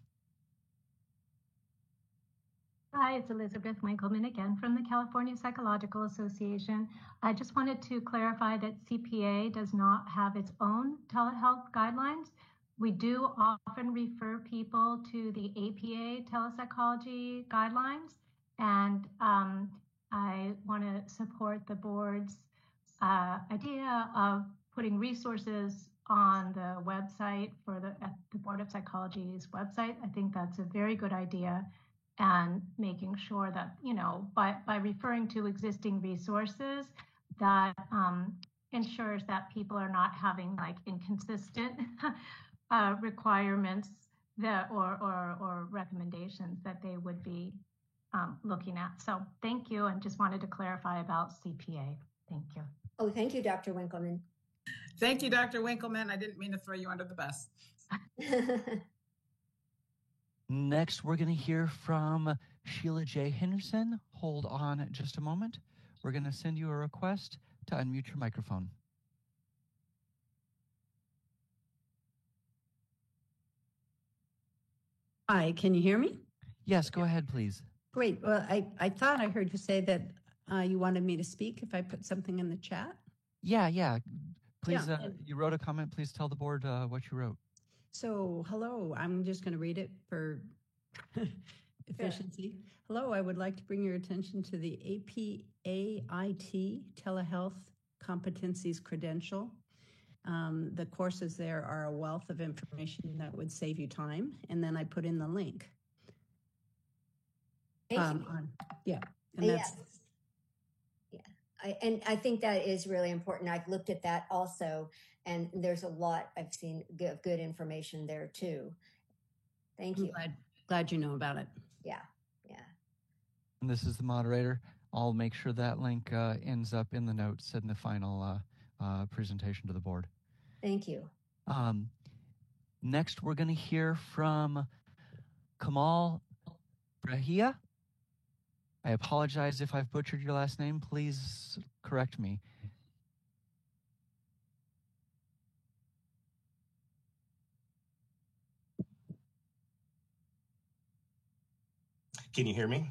Speaker 13: Hi, it's Elizabeth Winkleman again from the California Psychological Association. I just wanted to clarify that CPA does not have its own telehealth guidelines. We do often refer people to the APA telepsychology guidelines, and I want to support the board's idea of putting resources on the website at the Board of Psychology's website. I think that's a very good idea. And making sure that, by referring to existing resources, that ensures that people are not having like inconsistent requirements or recommendations that they would be looking at. So thank you, and just wanted to clarify about CPA. Thank you.
Speaker 1: Oh, thank you, Dr. Winkleman.
Speaker 3: Thank you, Dr. Winkleman. I didn't mean to throw you under the bus.
Speaker 5: Next, we're going to hear from Sheila J. Henderson. Hold on just a moment. We're going to send you a request to unmute your microphone.
Speaker 15: Hi, can you hear me?
Speaker 5: Yes, go ahead, please.
Speaker 15: Great. Well, I thought I heard you say that you wanted me to speak if I put something in the chat.
Speaker 5: Yeah. Please,
Speaker 15: Yeah.
Speaker 5: You wrote a comment. Please tell the board what you wrote.
Speaker 15: So, hello, I'm just going to read it for efficiency. Hello, I would like to bring your attention to the APAIT Telehealth Competencies Credential. The courses there are a wealth of information that would save you time. And then I put in the link.
Speaker 1: Thank you.
Speaker 15: And that's,
Speaker 1: And I think that is really important. I've looked at that also, and there's a lot I've seen good information there too. Thank you.
Speaker 15: Glad you know about it.
Speaker 1: Yeah.
Speaker 5: And this is the moderator. I'll make sure that link ends up in the notes in the final presentation to the board.
Speaker 1: Thank you.
Speaker 5: Next, we're going to hear from Kamal Brahia. I apologize if I've butchered your last name. Please correct me.
Speaker 16: Can you hear me?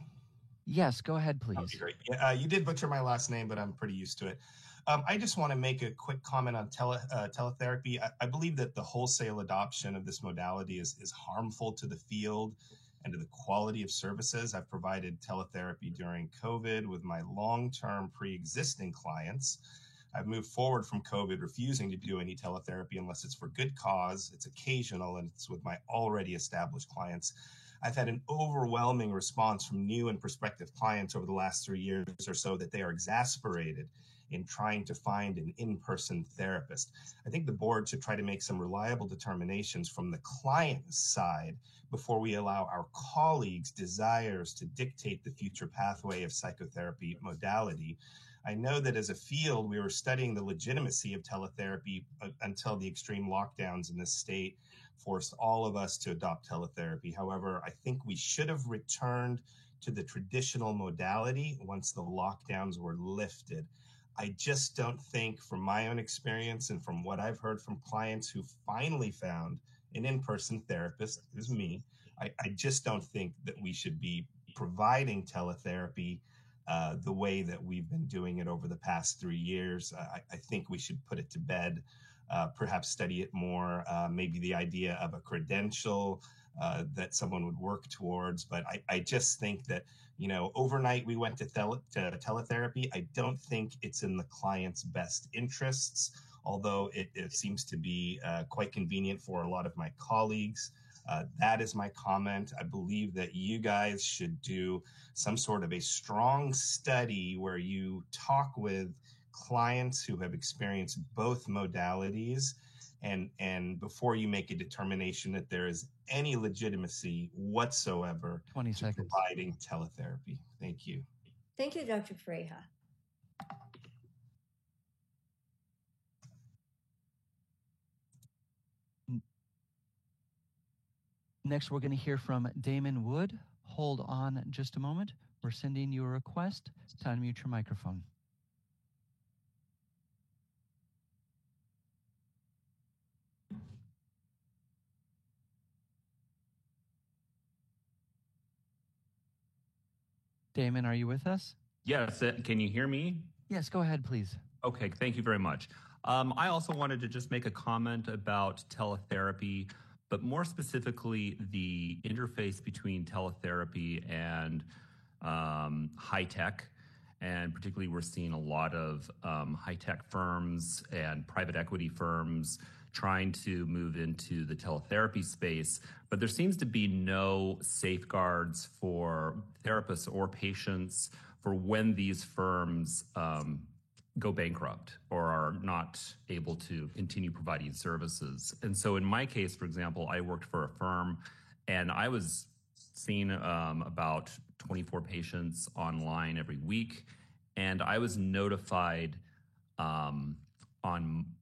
Speaker 5: Yes, go ahead,
Speaker 16: Okay,
Speaker 5: please.
Speaker 16: great. You did butcher my last name, but I'm pretty used to it. I just want to make a quick comment on teletherapy. I believe that the wholesale adoption of this modality is harmful to the field and to the quality of services. I've provided teletherapy during COVID with my long-term pre-existing clients. I've moved forward from COVID refusing to do any teletherapy unless it's for good cause, it's occasional, and it's with my already established clients. I've had an overwhelming response from new and prospective clients over the last 3 years or so that they are exasperated in trying to find an in-person therapist. I think the board should try to make some reliable determinations from the client side before we allow our colleagues' desires to dictate the future pathway of psychotherapy modality. I know that as a field, we were studying the legitimacy of teletherapy until the extreme lockdowns in this state forced all of us to adopt teletherapy. However, I think we should have returned to the traditional modality once the lockdowns were lifted. I just don't think, from my own experience and from what I've heard from clients who finally found an in-person therapist, who's me, I just don't think that we should be providing teletherapy the way that we've been doing it over the past 3 years. I think we should put it to bed, perhaps study it more, maybe the idea of a credential that someone would work towards. But I just think that, overnight we went to teletherapy. I don't think it's in the client's best interests, although it seems to be quite convenient for a lot of my colleagues. That is my comment. I believe that you guys should do some sort of a strong study where you talk with clients who have experienced both modalities and before you make a determination that there is any legitimacy whatsoever
Speaker 5: 20
Speaker 16: to
Speaker 5: seconds.
Speaker 16: providing teletherapy. Thank you.
Speaker 1: Thank you, Dr. Freja.
Speaker 5: Next, we're going to hear from Damon Wood. Hold on just a moment. We're sending you a request to unmute your microphone. Damon, are you with us?
Speaker 17: Yes, can you hear me?
Speaker 5: Yes, go ahead, please.
Speaker 17: Okay, thank you very much. I also wanted to just make a comment about teletherapy, but more specifically, the interface between teletherapy and high tech. And particularly, we're seeing a lot of high tech firms and private equity firms trying to move into the teletherapy space, but there seems to be no safeguards for therapists or patients for when these firms go bankrupt or are not able to continue providing services. And so in my case, for example, I worked for a firm and I was seeing about 24 patients online every week. And I was notified on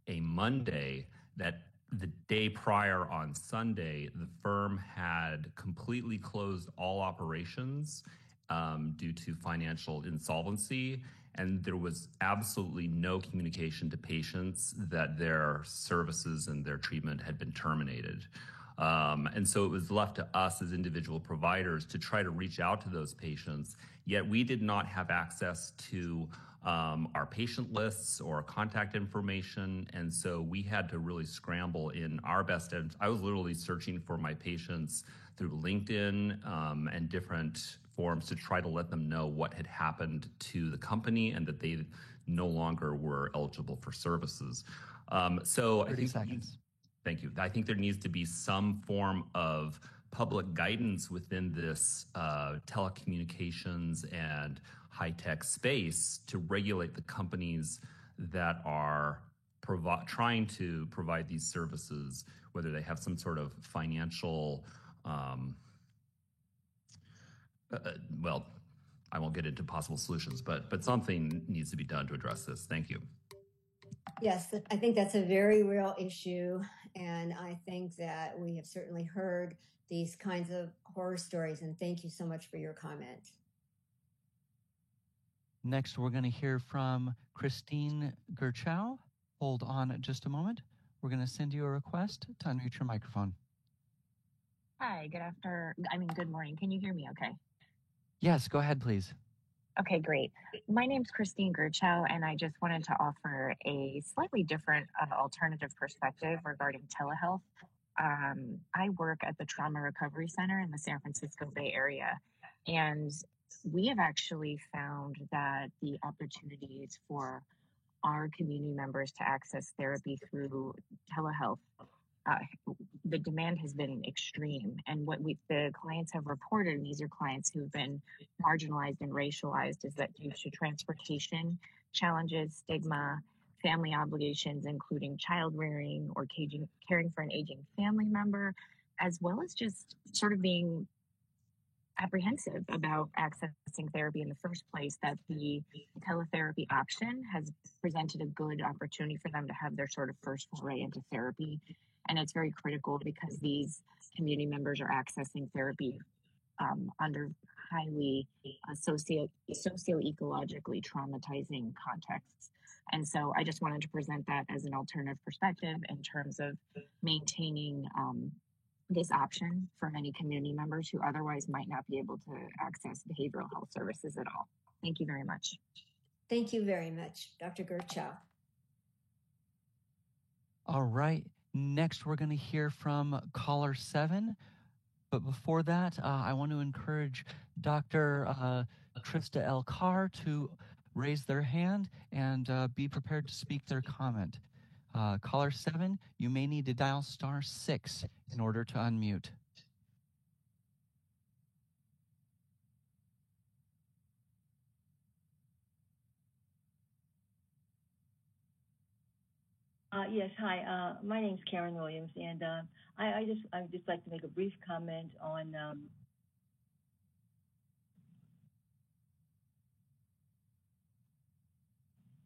Speaker 17: a Monday that the day prior on Sunday, the firm had completely closed all operations due to financial insolvency. And there was absolutely no communication to patients that their services and their treatment had been terminated. And so it was left to us as individual providers to try to reach out to those patients, yet we did not have access to our patient lists or contact information. And so we had to really scramble in our best. I was literally searching for my patients through LinkedIn and different forums to try to let them know what had happened to the company and that they no longer were eligible for services. So
Speaker 5: 30 seconds.
Speaker 17: Thank you. I think there needs to be some form of public guidance within this telecommunications and high-tech space to regulate the companies that are trying to provide these services, whether they have some sort of financial, well, I won't get into possible solutions, but something needs to be done to address this. Thank you.
Speaker 1: Yes, I think that's a very real issue. And I think that we have certainly heard these kinds of horror stories. And thank you so much for your comment.
Speaker 5: Next, we're going to hear from Christine Gerchow. Hold on just a moment. We're going to send you a request to unmute your microphone.
Speaker 18: Hi, good morning. Can you hear me okay?
Speaker 5: Yes, go ahead, please.
Speaker 18: Okay, great. My name's Christine Gerchow, and I just wanted to offer a slightly different alternative perspective regarding telehealth. I work at the Trauma Recovery Center in the San Francisco Bay Area, and we have actually found that the opportunities for our community members to access therapy through telehealth, uh, the demand has been extreme. And the clients have reported, and these are clients who've been marginalized and racialized, is that due to transportation challenges, stigma, family obligations, including child rearing or caring for an aging family member, as well as just sort of being apprehensive about accessing therapy in the first place, that the teletherapy option has presented a good opportunity for them to have their sort of first foray into therapy. And it's very critical because these community members are accessing therapy under highly socio-ecologically traumatizing contexts. And so I just wanted to present that as an alternative perspective in terms of maintaining this option for many community members who otherwise might not be able to access behavioral health services at all. Thank you very much.
Speaker 1: Thank you very much, Dr. Gerchow.
Speaker 5: All right. Next, we're going to hear from caller 7. But before that, I want to encourage Dr. Trista L. Carr to raise their hand and be prepared to speak their comment. Caller 7, you may need to dial *6 in order to unmute.
Speaker 19: Yes, hi. My name's Karen Williams, and I'd just like to make a brief comment on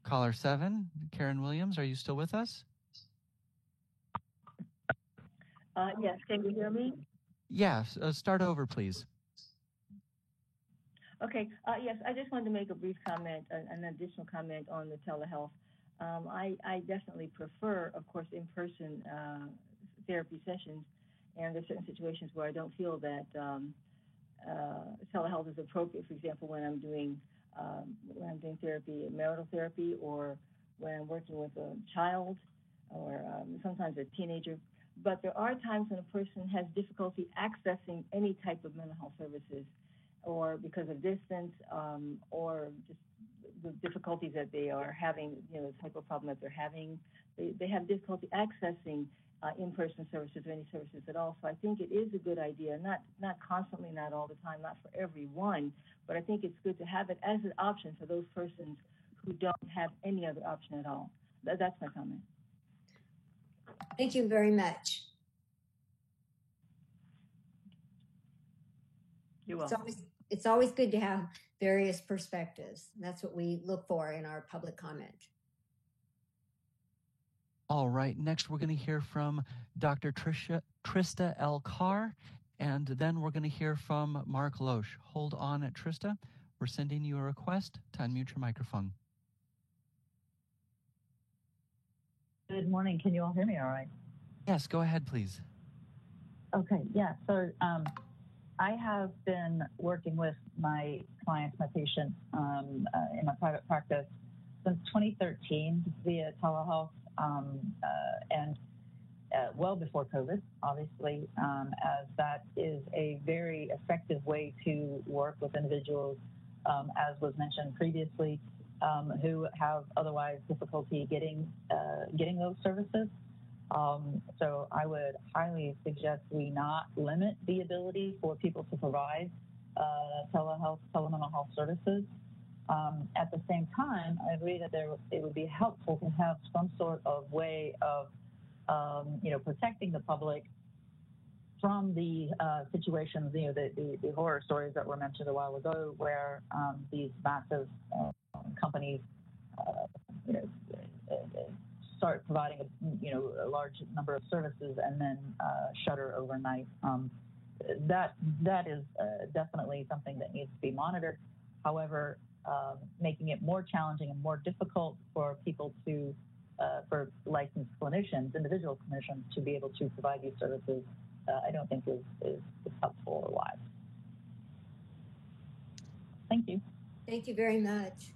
Speaker 5: Caller 7, Karen Williams, are you still with us?
Speaker 19: yes, can you hear me?
Speaker 5: Yes, start over, please.
Speaker 19: Okay, yes, I just wanted to make a brief comment, an additional comment on the telehealth. I definitely prefer, of course, in-person therapy sessions, and there's certain situations where I don't feel that telehealth is appropriate. For example, when I'm doing therapy, marital therapy, or when I'm working with a child, or sometimes a teenager. But there are times when a person has difficulty accessing any type of mental health services, or because of distance, or just the difficulties that they are having, the type of problem that they're having. They have difficulty accessing in-person services or any services at all. So I think it is a good idea, not constantly, not all the time, not for everyone, but I think it's good to have it as an option for those persons who don't have any other option at all. That's my comment.
Speaker 1: Thank you very much.
Speaker 19: You're welcome.
Speaker 1: It's always good to have various perspectives. That's what we look for in our public comment.
Speaker 5: All right, next we're going to hear from Dr. Trista L. Carr, and then we're going to hear from Mark Loesch. Hold on, Trista. We're sending you a request to unmute your microphone.
Speaker 20: Good morning. Can you all hear me all right?
Speaker 5: Yes, go ahead, please.
Speaker 20: Okay, yeah. So I have been working with my clients, my patients in my private practice since 2013 via telehealth and well before COVID, obviously, as that is a very effective way to work with individuals, as was mentioned previously, who have otherwise difficulty getting those services. So I would highly suggest we not limit the ability for people to provide telemental health services. At the same time, I agree that it would be helpful to have some sort of way of protecting the public from the situations, the horror stories that were mentioned a while ago, where these massive companies, start providing a large number of services and then shutter overnight. That is definitely something that needs to be monitored. However, making it more challenging and more difficult for people to, for licensed clinicians, individual clinicians, to be able to provide these services, I don't think is helpful or wise. Thank you.
Speaker 1: Thank you very much.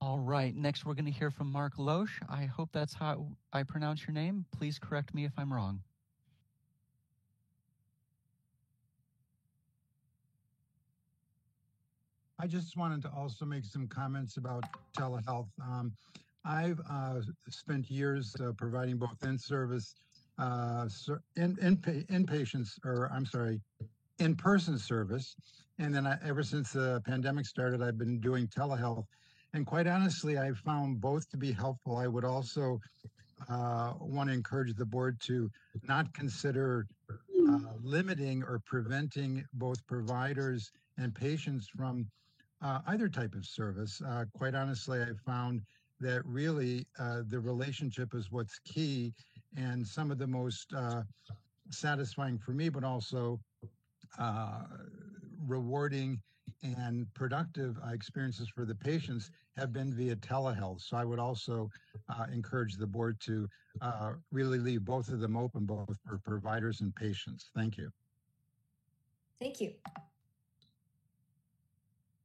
Speaker 5: All right, next we're going to hear from Mark Loesch. I hope that's how I pronounce your name. Please correct me if I'm wrong.
Speaker 21: I just wanted to also make some comments about telehealth. I've spent years providing both in-service, in-person service. And then ever since the pandemic started, I've been doing telehealth. And quite honestly, I've found both to be helpful. I would also want to encourage the board to not consider limiting or preventing both providers and patients from either type of service. Quite honestly, I found that really the relationship is what's key, and some of the most satisfying for me, but also rewarding and productive experiences for the patients have been via telehealth. So I would also encourage the board to really leave both of them open, both for providers and patients. Thank you.
Speaker 1: Thank you.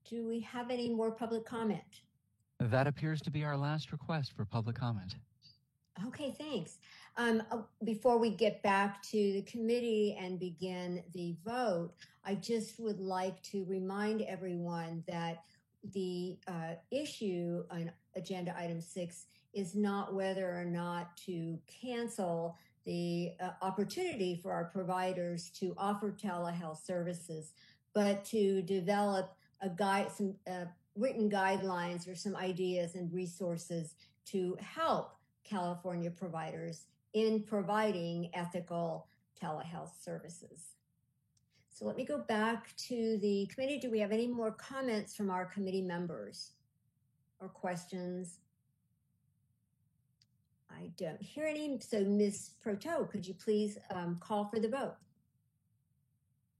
Speaker 1: Do we have any more public comment?
Speaker 5: That appears to be our last request for public comment.
Speaker 1: Okay, thanks. Before we get back to the committee and begin the vote, I just would like to remind everyone that the issue on agenda item 6 is not whether or not to cancel the opportunity for our providers to offer telehealth services, but to develop some written guidelines or some ideas and resources to help California providers in providing ethical telehealth services. So let me go back to the committee. Do we have any more comments from our committee members or questions? I don't hear any. So Ms. Proto, could you please call for the vote?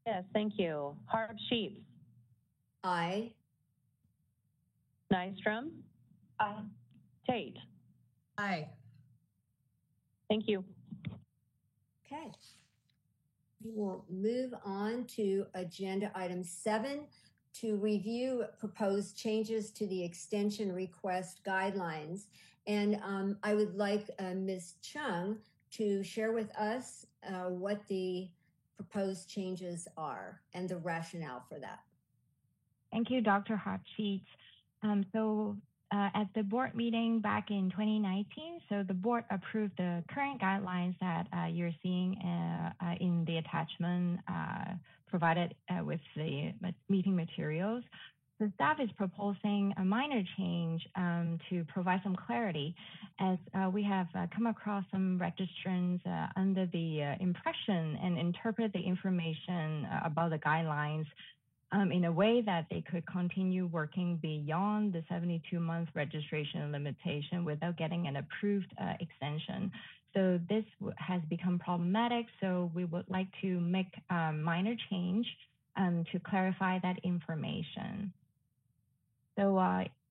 Speaker 4: Yes, thank you. Harb Sheets.
Speaker 1: Aye.
Speaker 4: Nystrom.
Speaker 20: Aye.
Speaker 4: Tate.
Speaker 3: Aye.
Speaker 4: Thank you.
Speaker 1: Okay. We will move on to agenda item 7 to review proposed changes to the extension request guidelines. And I would like Ms. Chung to share with us what the proposed changes are and the rationale for that.
Speaker 11: Thank you, Dr. Hotcheats. At the board meeting back in 2019, so the board approved the current guidelines that you're seeing in the attachment provided with the meeting materials. The staff is proposing a minor change to provide some clarity, as we have come across some registrants under the impression and interpret the information about the guidelines in a way that they could continue working beyond the 72-month registration limitation without getting an approved extension. So this has become problematic, so we would like to make a minor change to clarify that information. So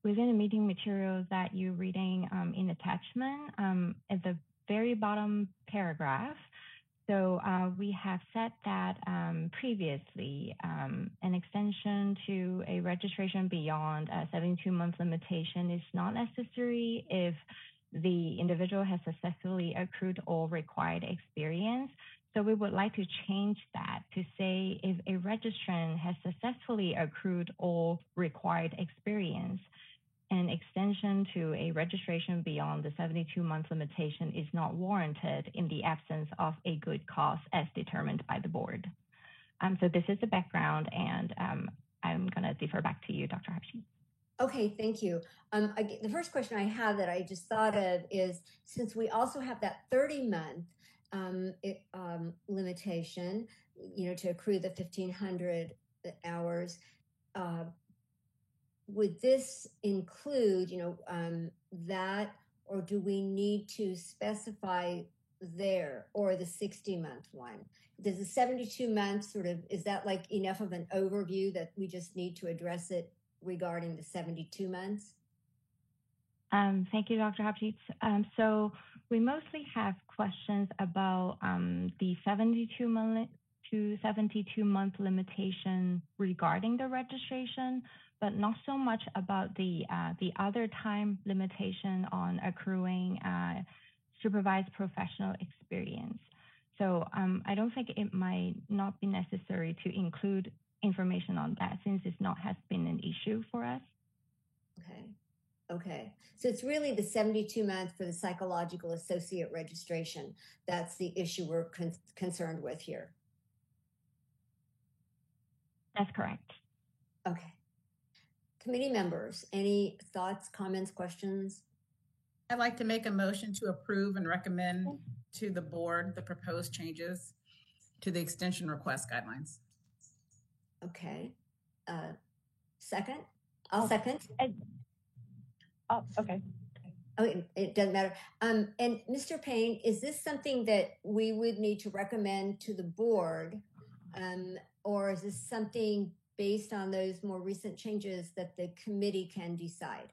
Speaker 11: within the meeting materials that you're reading in attachment, at the very bottom paragraph, so we have said that previously an extension to a registration beyond a 72-month limitation is not necessary if the individual has successfully accrued all required experience. So we would like to change that to say if a registrant has successfully accrued all required experience, an extension to a registration beyond the 72-month limitation is not warranted in the absence of a good cause as determined by the board. So this is the background, and I'm going to defer back to you, Dr. Hershey.
Speaker 1: Okay, thank you. The first question I have that I just thought of is, since we also have that 30-month limitation, to accrue the 1,500 hours, would this include, that, or do we need to specify there, or the 60-month one? Does the 72 months is that like enough of an overview that we just need to address it regarding the 72 months?
Speaker 11: Thank you, Dr. Hopkins. So we mostly have questions about the 72 72-month limitation regarding the registration, but not so much about the other time limitation on accruing supervised professional experience. So I don't think it might not be necessary to include information on that since it's not has been an issue for us.
Speaker 1: Okay. So it's really the 72 months for the psychological associate registration. That's the issue we're concerned with here.
Speaker 11: That's correct.
Speaker 1: Okay. Committee members, any thoughts, comments, questions?
Speaker 3: I'd like to make a motion to approve and recommend to the board the proposed changes to the extension request guidelines.
Speaker 1: Okay. Second? I'll second.
Speaker 4: Oh, okay.
Speaker 1: Oh, it doesn't matter. And Mr. Payne, is this something that we would need to recommend to the board? Or is this something based on those more recent changes that the committee can decide?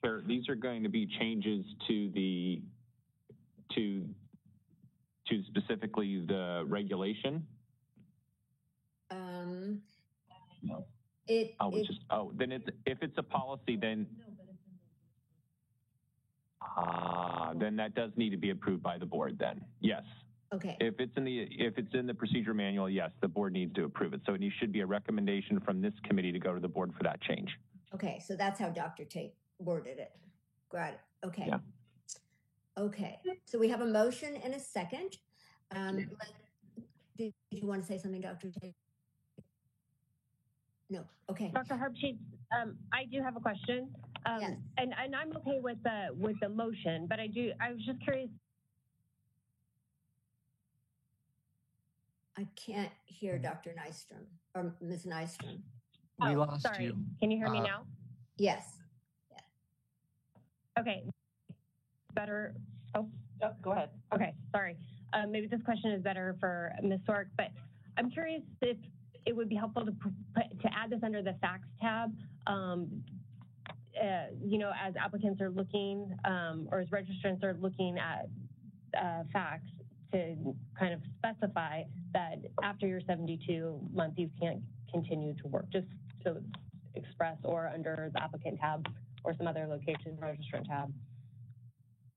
Speaker 8: Sure. These are going to be changes to specifically the regulation. No. Then if it's a policy, then that does need to be approved by the board. Then yes.
Speaker 1: Okay.
Speaker 8: If it's in the procedure manual, yes, the board needs to approve it. So it should be a recommendation from this committee to go to the board for that change.
Speaker 1: Okay, so that's how Dr. Tate worded it. Got it. Okay.
Speaker 8: Yeah.
Speaker 1: Okay. So we have a motion and a second. Did you want to say something, Dr. Tate? No. Okay.
Speaker 10: Dr. Herbsheets, I do have a question.
Speaker 1: Yes.
Speaker 10: And I'm okay with the motion, but I was just curious.
Speaker 1: I can't hear Dr. Nystrom or Ms. Nystrom.
Speaker 5: We lost
Speaker 10: sorry.
Speaker 5: you.
Speaker 10: Can you hear me now?
Speaker 1: Yes.
Speaker 10: Okay. Better. Oh, go ahead. Okay. Sorry. Maybe this question is better for Ms. Sork, but I'm curious if it would be helpful to add this under the facts tab. As applicants are looking, or as registrants are looking at facts, to kind of specify that after your 72 months, you can't continue to work, just so it's expressed or under the applicant tab or some other location registrant tab.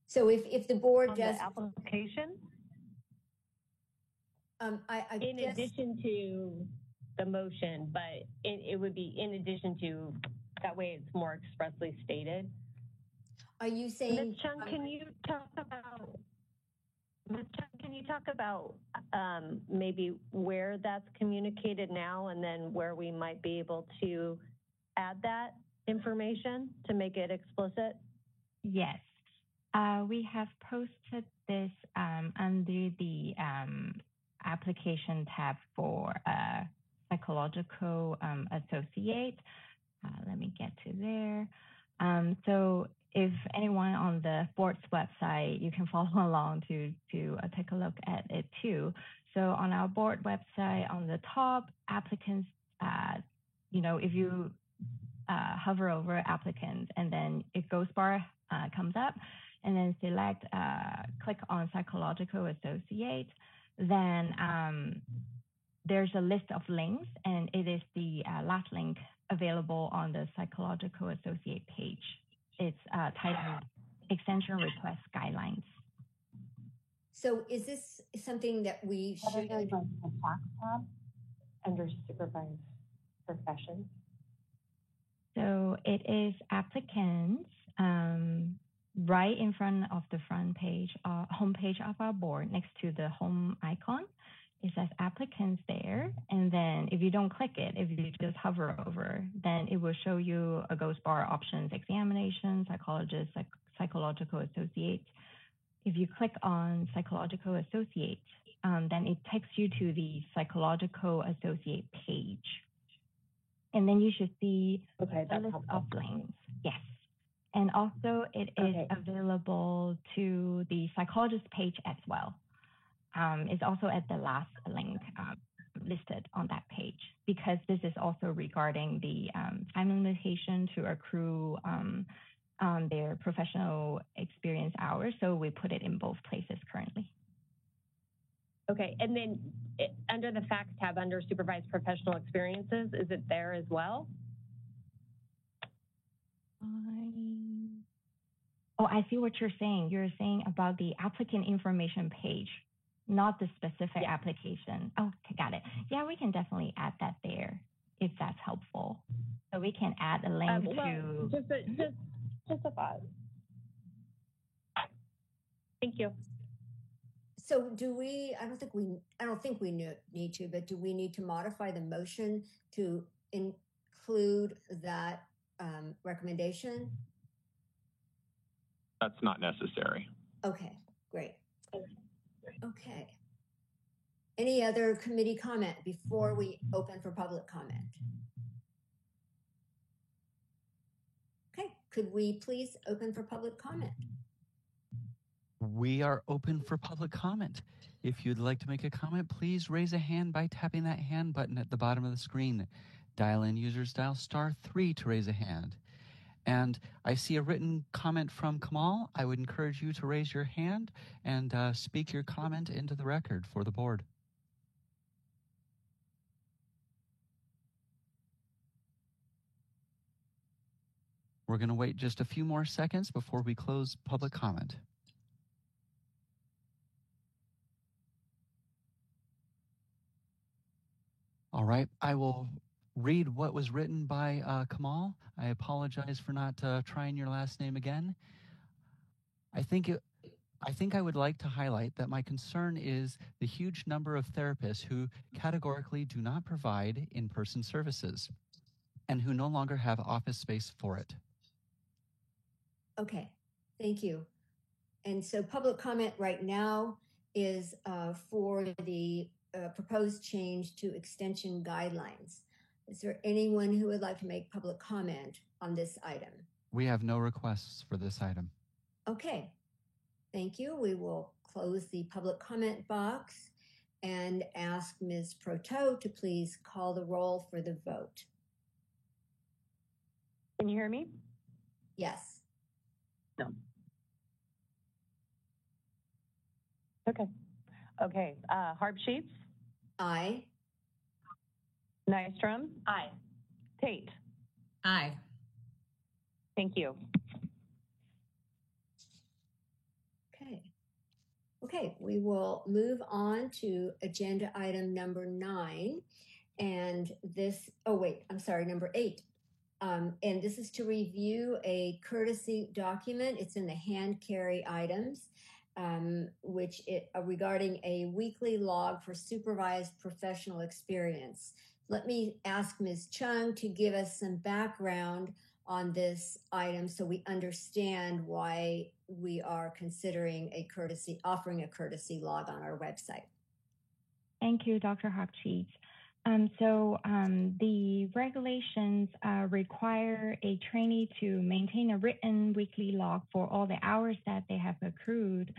Speaker 1: So if the board
Speaker 10: on
Speaker 1: does
Speaker 10: the application,
Speaker 1: in
Speaker 10: addition to the motion, but it would be in addition to, that way it's more expressly stated.
Speaker 1: Are you saying,
Speaker 4: Ms. Chung, can you talk about maybe where that's communicated now and then where we might be able to add that information to make it explicit?
Speaker 11: Yes. We have posted this under the application tab for psychological associate. Let me get to there. So if anyone on the board's website, you can follow along to take a look at it too. So on our board website, on the top, applicants, if you hover over applicants and then it goes bar comes up, and then select, click on psychological associate, then there's a list of links, and it is the last link available on the psychological associate page. It's titled Extension Request Guidelines.
Speaker 1: So is this something that we should...
Speaker 4: The tax tab under supervised profession?
Speaker 11: So it is applicants right in front of the front page, homepage of our board, next to the home icon. It says applicants there. And then if you don't click it, if you just hover over, then it will show you a ghost bar options, examination, psychologist, psychological associate. If you click on psychological associate, then it takes you to the psychological associate page. And then you should see a list of links. Yes. And also it is available to the psychologist page as well. It's also at the last link listed on that page, because this is also regarding the time limitation to accrue their professional experience hours. So we put it in both places currently.
Speaker 10: Okay, and then under the facts tab, under supervised professional experiences, is it there as well?
Speaker 11: Oh, I see what you're saying. You're saying about the applicant information page, not the specific application. Oh, got it. Yeah, we can definitely add that there if that's helpful. So we can add a link to.
Speaker 10: Just a thought. Thank you.
Speaker 1: So do we, I don't think we need to, but do we need to modify the motion to include that recommendation?
Speaker 8: That's not necessary.
Speaker 1: Okay, great. Okay. Any other committee comment before we open for public comment? Okay, could we please open for public comment?
Speaker 5: We are open for public comment. If you'd like to make a comment, please raise a hand by tapping that hand button at the bottom of the screen. Dial-in users dial *3 to raise a hand. And I see a written comment from Kamal. I would encourage you to raise your hand and speak your comment into the record for the board. We're going to wait just a few more seconds before we close public comment. All right, I will read what was written by Kamal. I apologize for not trying your last name again. I think I would like to highlight that my concern is the huge number of therapists who categorically do not provide in-person services and who no longer have office space for it.
Speaker 1: Okay, thank you. And so public comment right now is for the proposed change to extension guidelines. Is there anyone who would like to make public comment on this item?
Speaker 5: We have no requests for this item.
Speaker 1: Okay, thank you. We will close the public comment box and ask Ms. Proto to please call the roll for the vote.
Speaker 2: Can you hear me?
Speaker 1: Yes.
Speaker 2: No. Okay. Harpsheets?
Speaker 1: Aye.
Speaker 2: Nystrom? Aye. Tate?
Speaker 3: Aye.
Speaker 2: Thank you.
Speaker 1: Okay, we will move on to agenda item number 9. And this, number 8. And this is to review a courtesy document. It's in the hand carry items, regarding a weekly log for supervised professional experience. Let me ask Ms. Chung to give us some background on this item so we understand why we are considering offering a courtesy log on our website.
Speaker 11: Thank you, Dr. Hochschild. The regulations require a trainee to maintain a written weekly log for all the hours that they have accrued,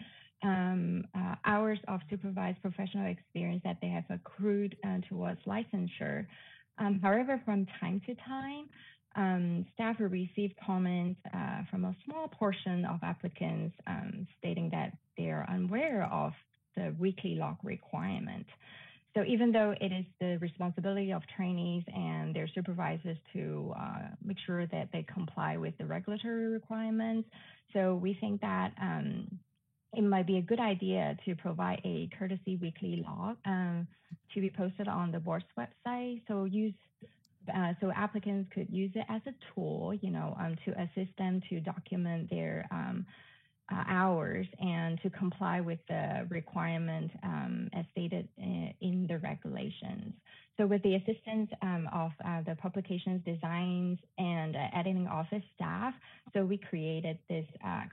Speaker 11: hours of supervised professional experience that they have accrued towards licensure. However, from time to time, staff will receive comments from a small portion of applicants stating that they are unaware of the weekly log requirement. So even though it is the responsibility of trainees and their supervisors to make sure that they comply with the regulatory requirements, so we think that it might be a good idea to provide a courtesy weekly log to be posted on the board's website. So applicants could use it as a tool, to assist them to document their hours and to comply with the requirement as stated in the regulations. So with the assistance of the publications designs and editing office staff, so we created this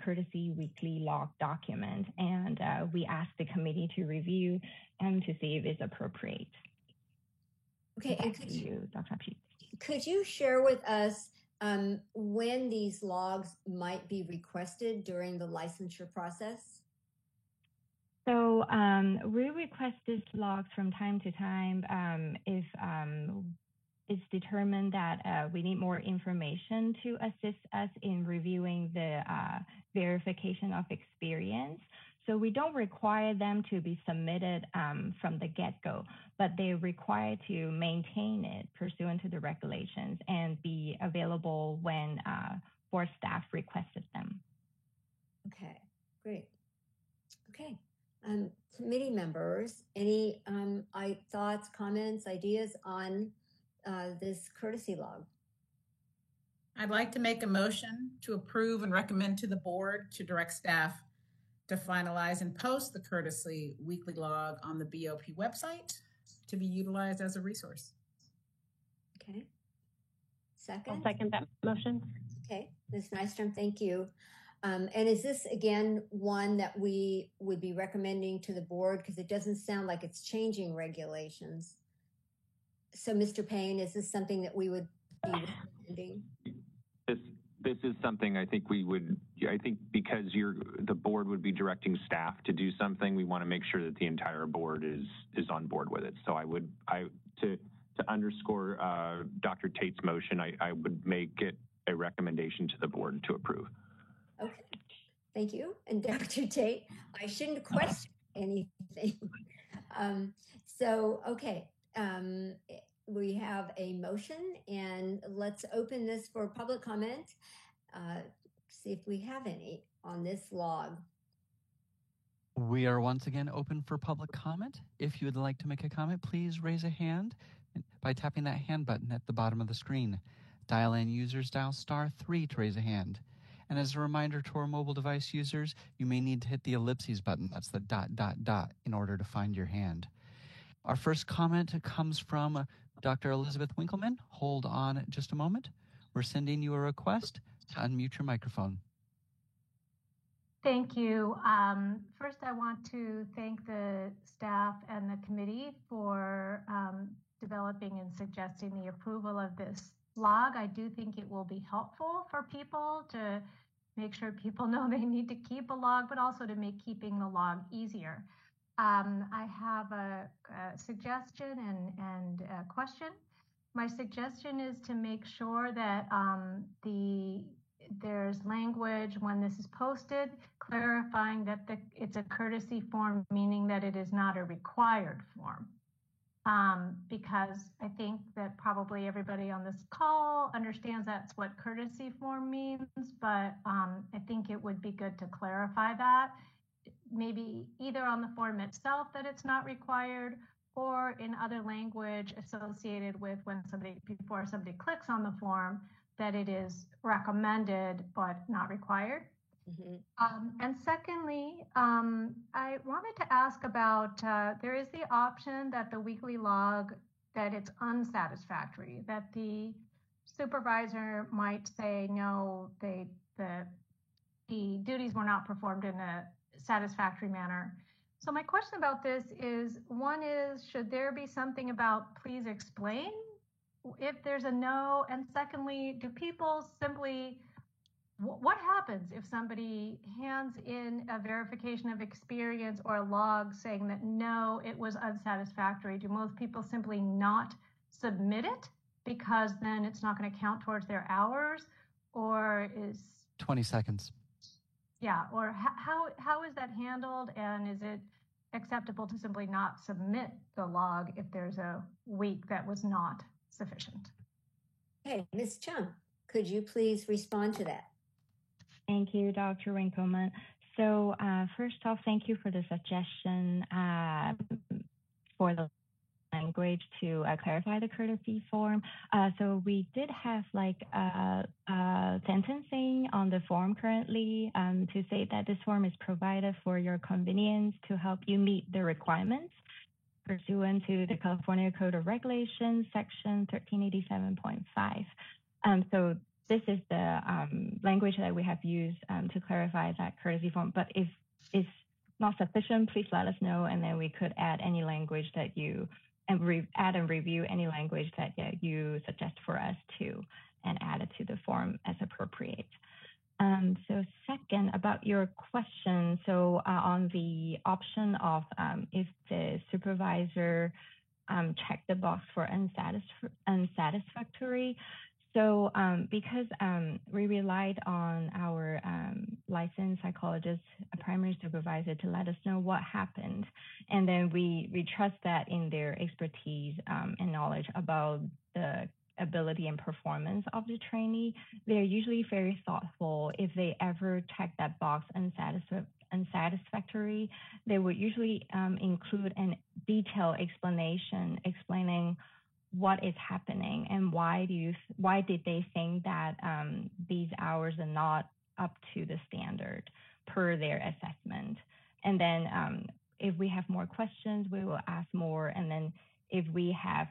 Speaker 11: courtesy weekly log document, and we asked the committee to review and to see if it's appropriate.
Speaker 1: Okay, and
Speaker 11: Dr. Hochschild.
Speaker 1: Could you share with us when these logs might be requested during the licensure process?
Speaker 11: So we request these logs from time to time if it's determined that we need more information to assist us in reviewing the verification of experience. So we don't require them to be submitted from the get-go, but they're required to maintain it pursuant to the regulations and be available when board staff requested them.
Speaker 1: Okay, great. Okay, committee members, any thoughts, comments, ideas on this courtesy log?
Speaker 3: I'd like to make a motion to approve and recommend to the board to direct staff to finalize and post the courtesy weekly log on the BOP website to be utilized as a resource.
Speaker 1: Okay. Second?
Speaker 10: I'll second that motion.
Speaker 1: Okay, Ms. Nystrom, thank you. And is this, again, one that we would be recommending to the board? Because it doesn't sound like it's changing regulations. So, Mr. Payne, is this something that we would be recommending?
Speaker 8: This is something I think because the board would be directing staff to do something, we want to make sure that the entire board is on board with it. So to underscore Dr. Tate's motion, I would make it a recommendation to the board to approve. Okay,
Speaker 1: thank you. And Dr. Tate, I shouldn't question anything. We have a motion, and let's open this for public comment. See if we have any on this log.
Speaker 5: We are once again open for public comment. If you would like to make a comment, please raise a hand by tapping that hand button at the bottom of the screen. Dial-in users dial *3 to raise a hand. And as a reminder to our mobile device users, you may need to hit the ellipses button, that's the ... in order to find your hand. Our first comment comes from Dr. Elizabeth Winkleman. Hold on just a moment. We're sending you a request to unmute your microphone.
Speaker 13: Thank you. First, I want to thank the staff and the committee for developing and suggesting the approval of this log. I do think it will be helpful for people to make sure people know they need to keep a log, but also to make keeping the log easier. I have a suggestion and a question. My suggestion is to make sure that there's language when this is posted clarifying that it's a courtesy form, meaning that it is not a required form. Because I think that probably everybody on this call understands that's what courtesy form means, but I think it would be good to clarify that. Maybe either on the form itself that it's not required, or in other language associated with before somebody clicks on the form, that it is recommended but not required. Mm-hmm. And secondly, I wanted to ask about, there is the option that the weekly log, that it's unsatisfactory, that the supervisor might say, no, the duties were not performed in a satisfactory manner. So my question about this is, one is, should there be something about please explain if there's a no? And secondly, do people simply, what happens if somebody hands in a verification of experience or a log saying that no, it was unsatisfactory? Do most people simply not submit it because then it's not going to count towards their hours? Or is
Speaker 5: 20 seconds.
Speaker 13: Yeah, or how is that handled, and is it acceptable to simply not submit the log if there's a week that was not sufficient?
Speaker 1: Okay, Ms. Chung, could you please respond to that?
Speaker 11: Thank you, Dr. Winkleman. So first off, thank you for the suggestion for the language to clarify the courtesy form. So we did have like a sentencing on the form currently to say that this form is provided for your convenience to help you meet the requirements pursuant to the California Code of Regulations, Section 1387.5. So this is the language that we have used to clarify that courtesy form. But if it's not sufficient, please let us know, and then we could add any language that you add and review any language that you suggest for us to, and add it to the form as appropriate. So second, about your question, so on the option of if the supervisor check the box for unsatisfactory. So because we relied on our licensed psychologist, a primary supervisor, to let us know what happened, and then we trust that in their expertise and knowledge about the ability and performance of the trainee, they're usually very thoughtful. If they ever check that box unsatisfactory, they would usually include a detailed explanation explaining what is happening and why did they think that these hours are not up to the standard per their assessment. And then if we have more questions, we will ask more. And then if we have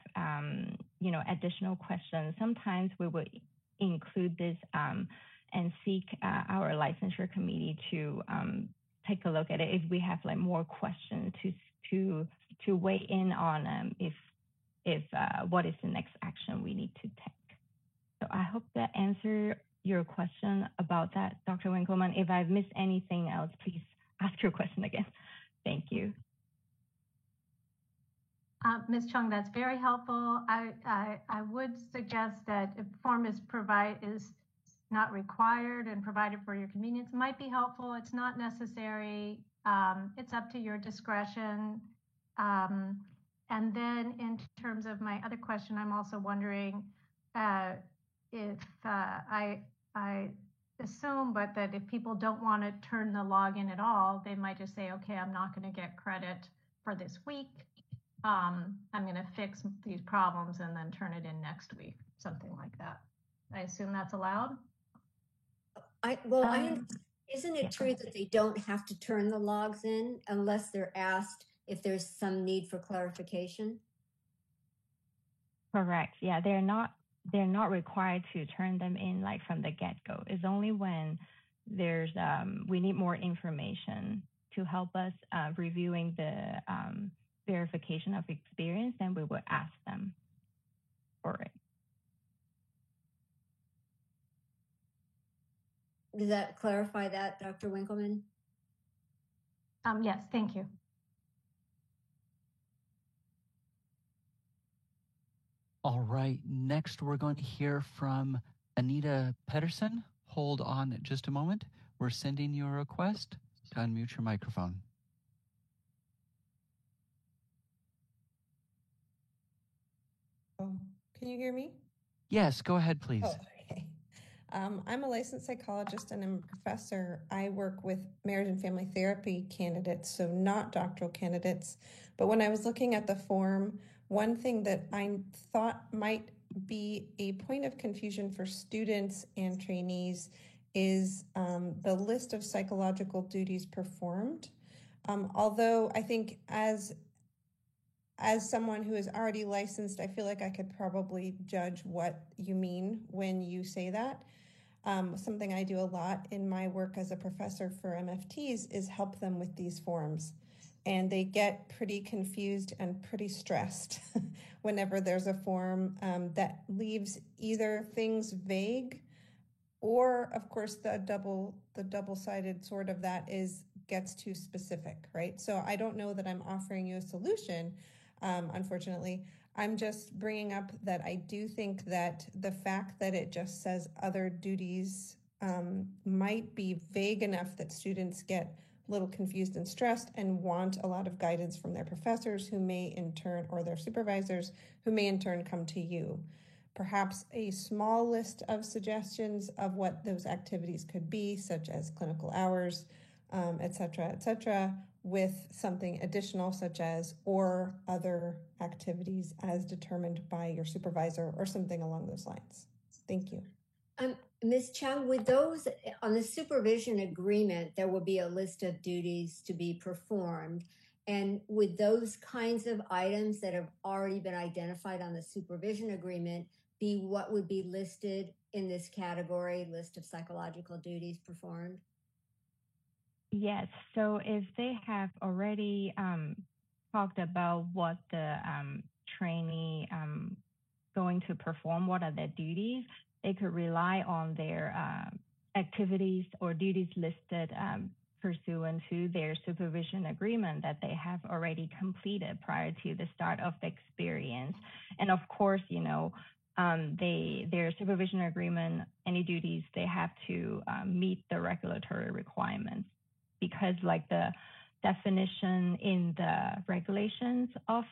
Speaker 11: additional questions, sometimes we will include this and seek our licensure committee to take a look at it if we have like more questions to weigh in on if what is the next action we need to take. So I hope that answered your question about that, Dr. Winkleman. If I've missed anything else, please ask your question again. Thank you.
Speaker 13: Ms. Chung, that's very helpful. I would suggest that if form is not required and provided for your convenience, it might be helpful. It's not necessary. It's up to your discretion. And then in terms of my other question, I'm also wondering if I assume, but that if people don't want to turn the login at all, they might just say, okay, I'm not going to get credit for this week. I'm going to fix these problems and then turn it in next week, something like that. I assume that's allowed?
Speaker 1: Isn't it true that they don't have to turn the logs in unless they're asked if there's some need for clarification?
Speaker 11: Correct. Yeah, they're not required to turn them in like from the get-go. It's only when there's we need more information to help us reviewing the verification of experience, then we would ask them for it.
Speaker 1: Does that clarify that, Dr. Winkleman?
Speaker 13: Yes, thank you.
Speaker 5: All right, next we're going to hear from Anita Pedersen. Hold on just a moment. We're sending you a request to unmute your microphone.
Speaker 6: Can you hear me?
Speaker 5: Yes, go ahead, please.
Speaker 6: Oh, okay. I'm a licensed psychologist and I'm a professor. I work with marriage and family therapy candidates, so not doctoral candidates. But when I was looking at the form, one thing that I thought might be a point of confusion for students and trainees is the list of psychological duties performed. Although I think as someone who is already licensed, I feel like I could probably judge what you mean when you say that. Something I do a lot in my work as a professor for MFTs is help them with these forms. And they get pretty confused and pretty stressed whenever there's a form that leaves either things vague or, of course, the double-sided sort of that gets too specific, right? So I don't know that I'm offering you a solution, unfortunately. I'm just bringing up that I do think that the fact that it just says other duties might be vague enough that students get a little confused and stressed and want a lot of guidance from their professors who may in turn, or their supervisors who may in turn come to you. Perhaps a small list of suggestions of what those activities could be, such as clinical hours, et cetera, with something additional such as or other activities as determined by your supervisor or something along those lines. Thank you.
Speaker 1: Ms. Chung, with those on the supervision agreement, there will be a list of duties to be performed. And with those kinds of items that have already been identified on the supervision agreement, be what would be listed in this category, list of psychological duties performed?
Speaker 11: Yes. So if they have already talked about what the trainee going to perform, what are their duties, they could rely on their activities or duties listed pursuant to their supervision agreement that they have already completed prior to the start of the experience. And of course, their supervision agreement, any duties, they have to meet the regulatory requirements, because like the definition in the regulations of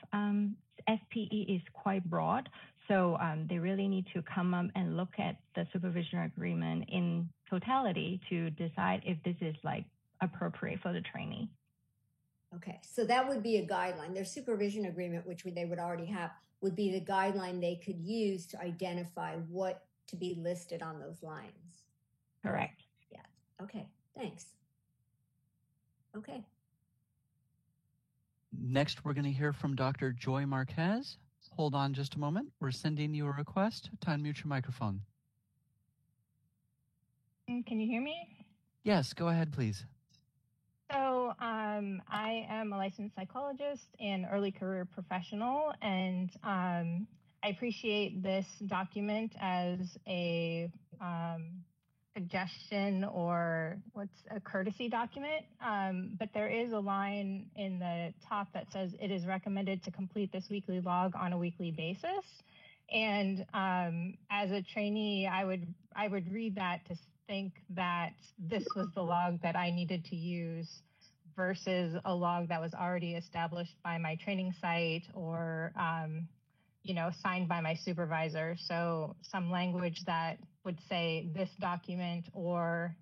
Speaker 11: SPE is quite broad. So they really need to come up and look at the supervision agreement in totality to decide if this is like appropriate for the trainee.
Speaker 1: Okay, so that would be a guideline. Their supervision agreement, which they would already have, would be the guideline they could use to identify what to be listed on those lines.
Speaker 11: Correct.
Speaker 1: Yeah. Okay, thanks. Okay.
Speaker 5: Next, we're going to hear from Dr. Joy Marquez. Hold on just a moment. We're sending you a request to unmute your microphone.
Speaker 11: Can you hear me?
Speaker 5: Yes, go ahead, please.
Speaker 11: So I am a licensed psychologist and early career professional, and I appreciate this document as a suggestion or what's a courtesy document. But there is a line in the top that says it is recommended to complete this weekly log on a weekly basis. And as a trainee, I would read that to think that this was the log that I needed to use versus a log that was already established by my training site or, signed by my supervisor. So some language that would say this document or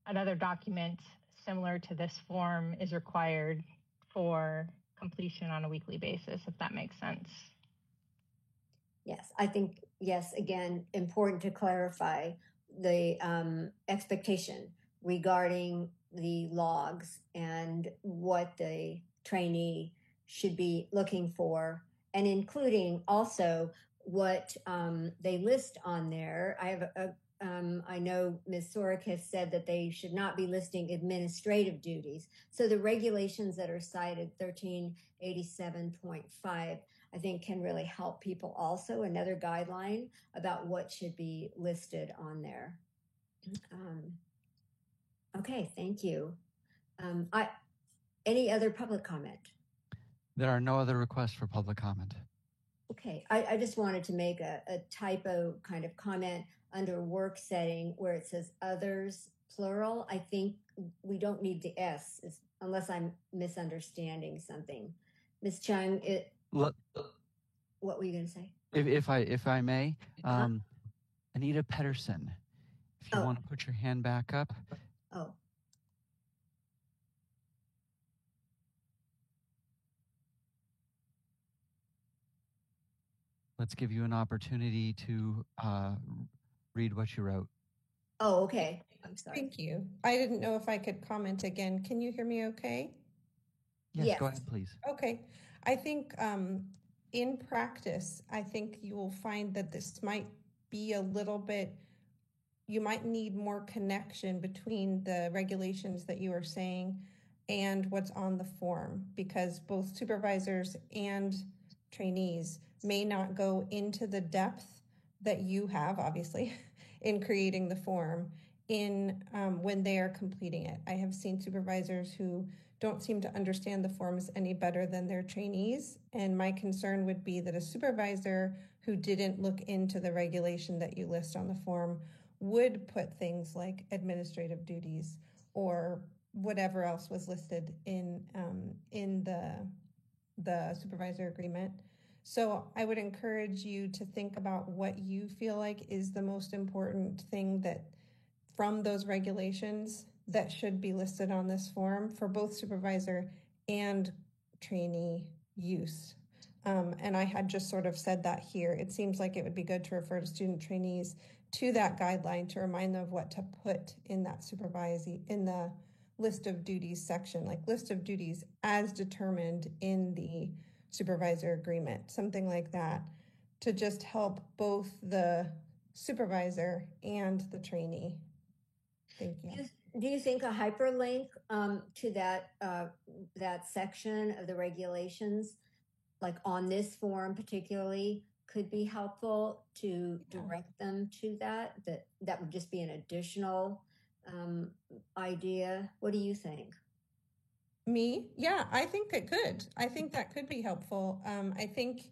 Speaker 11: another document similar to this form is required for completion on a weekly basis, if that makes sense.
Speaker 1: Yes, I think, yes, again, important to clarify the expectation regarding the logs and what the trainee should be looking for, and including also what they list on there. I know Ms. Sorek has said that they should not be listing administrative duties. So the regulations that are cited, 1387.5, I think can really help people also. Another guideline about what should be listed on there. Okay, thank you. Any other public comment?
Speaker 5: There are no other requests for public comment.
Speaker 1: Okay, I just wanted to make a typo kind of comment under work setting where it says others, plural. I think we don't need the S unless I'm misunderstanding something. Ms. Chung, what were you going to say?
Speaker 5: If I may, Anita Pedersen, if you want to put your hand back up.
Speaker 1: Oh.
Speaker 5: Let's give you an opportunity to read what you wrote.
Speaker 1: Oh, okay. I'm sorry.
Speaker 6: Thank you. I didn't know if I could comment again. Can you hear me okay?
Speaker 5: Yes, go ahead, please.
Speaker 6: Okay. I think in practice, I think you will find that this might be a little bit, you might need more connection between the regulations that you are saying and what's on the form, because both supervisors and trainees may not go into the depth that you have, obviously, in creating the form when they are completing it. I have seen supervisors who don't seem to understand the forms any better than their trainees. And my concern would be that a supervisor who didn't look into the regulation that you list on the form would put things like administrative duties or whatever else was listed in the supervisor agreement. So I would encourage you to think about what you feel like is the most important thing that from those regulations that should be listed on this form for both supervisor and trainee use. And I had just sort of said that here. It seems like it would be good to refer to student trainees to that guideline to remind them of what to put in that in the list of duties section, like list of duties as determined in the supervisor agreement, something like that, to just help both the supervisor and the trainee. Thank you.
Speaker 1: Do you think a hyperlink to that section of the regulations, like on this form particularly, could be helpful to direct them to that? That would just be an additional idea. What do you think?
Speaker 6: Me? Yeah, I think it could. I think that could be helpful. I think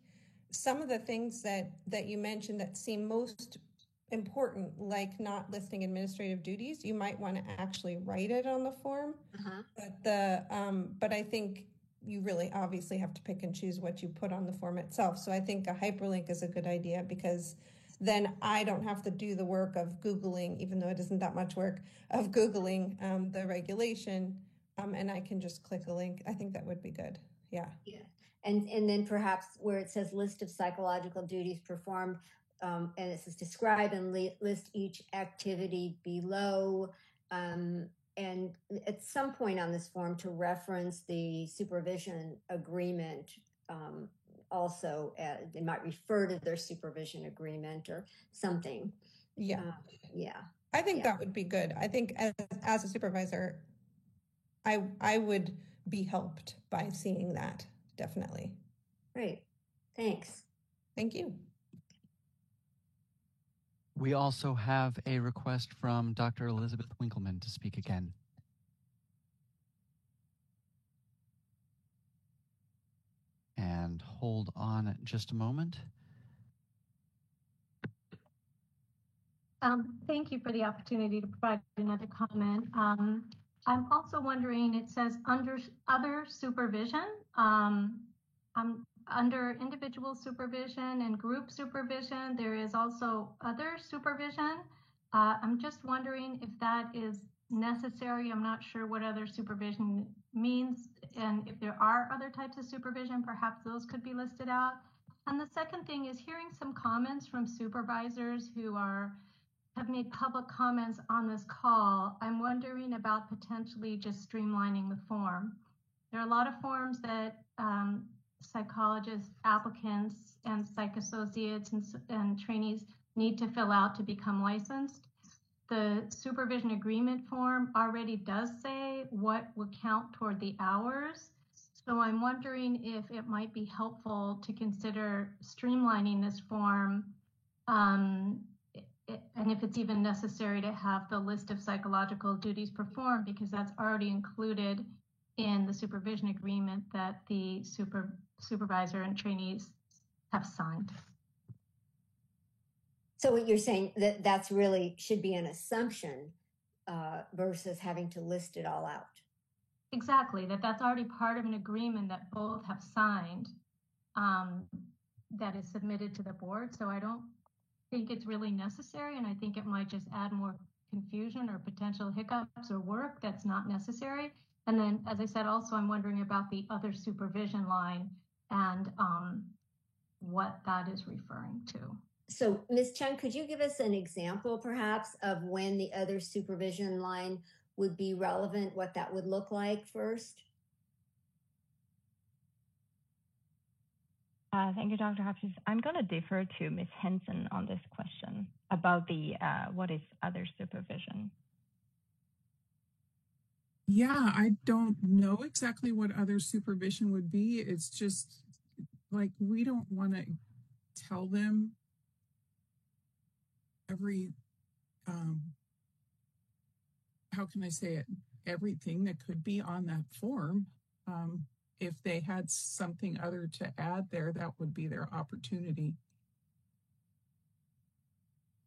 Speaker 6: some of the things that you mentioned that seem most important, like not listing administrative duties, you might want to actually write it on the form. But I think you really obviously have to pick and choose what you put on the form itself. So I think a hyperlink is a good idea, because then I don't have to do the work of Googling, even though it isn't that much work, of Googling the regulation, and I can just click a link. I think that would be good. Yeah.
Speaker 1: Yeah. And then perhaps where it says list of psychological duties performed, and it says describe and list each activity below. And at some point on this form to reference the supervision agreement. Also, they might refer to their supervision agreement or something.
Speaker 6: Yeah.
Speaker 1: Yeah.
Speaker 6: I think that would be good. I think as a supervisor, I would be helped by seeing that, definitely.
Speaker 1: Great. Thanks.
Speaker 6: Thank you.
Speaker 5: We also have a request from Dr. Elizabeth Winkleman to speak again. And hold on just a moment.
Speaker 13: Thank you for the opportunity to provide another comment. I'm also wondering, it says under other supervision, under individual supervision and group supervision, there is also other supervision. I'm just wondering if that is necessary. I'm not sure what other supervision means, and if there are other types of supervision, perhaps those could be listed out. And the second thing is hearing some comments from supervisors who have made public comments on this call. I'm wondering about potentially just streamlining the form. There are a lot of forms that psychologists, applicants, and psych associates and trainees need to fill out to become licensed. The supervision agreement form already does say what would count toward the hours. So I'm wondering if it might be helpful to consider streamlining this form, and if it's even necessary to have the list of psychological duties performed, because that's already included in the supervision agreement that the supervisor and trainees have signed.
Speaker 1: So what you're saying that's really should be an assumption versus having to list it all out.
Speaker 13: Exactly, that's already part of an agreement that both have signed, that is submitted to the board. So I don't think it's really necessary, and I think it might just add more confusion or potential hiccups or work that's not necessary. And then, as I said, also I'm wondering about the other supervision line and what that is referring to.
Speaker 1: So, Ms. Chung, could you give us an example, perhaps, of when the other supervision line would be relevant, what that would look like first?
Speaker 11: Thank you, Dr. Hopkins. I'm going to defer to Ms. Henson on this question about the what is other supervision.
Speaker 14: Yeah, I don't know exactly what other supervision would be. It's just like we don't want to tell them every, how can I say it, everything that could be on that form. If they had something other to add there, that would be their opportunity.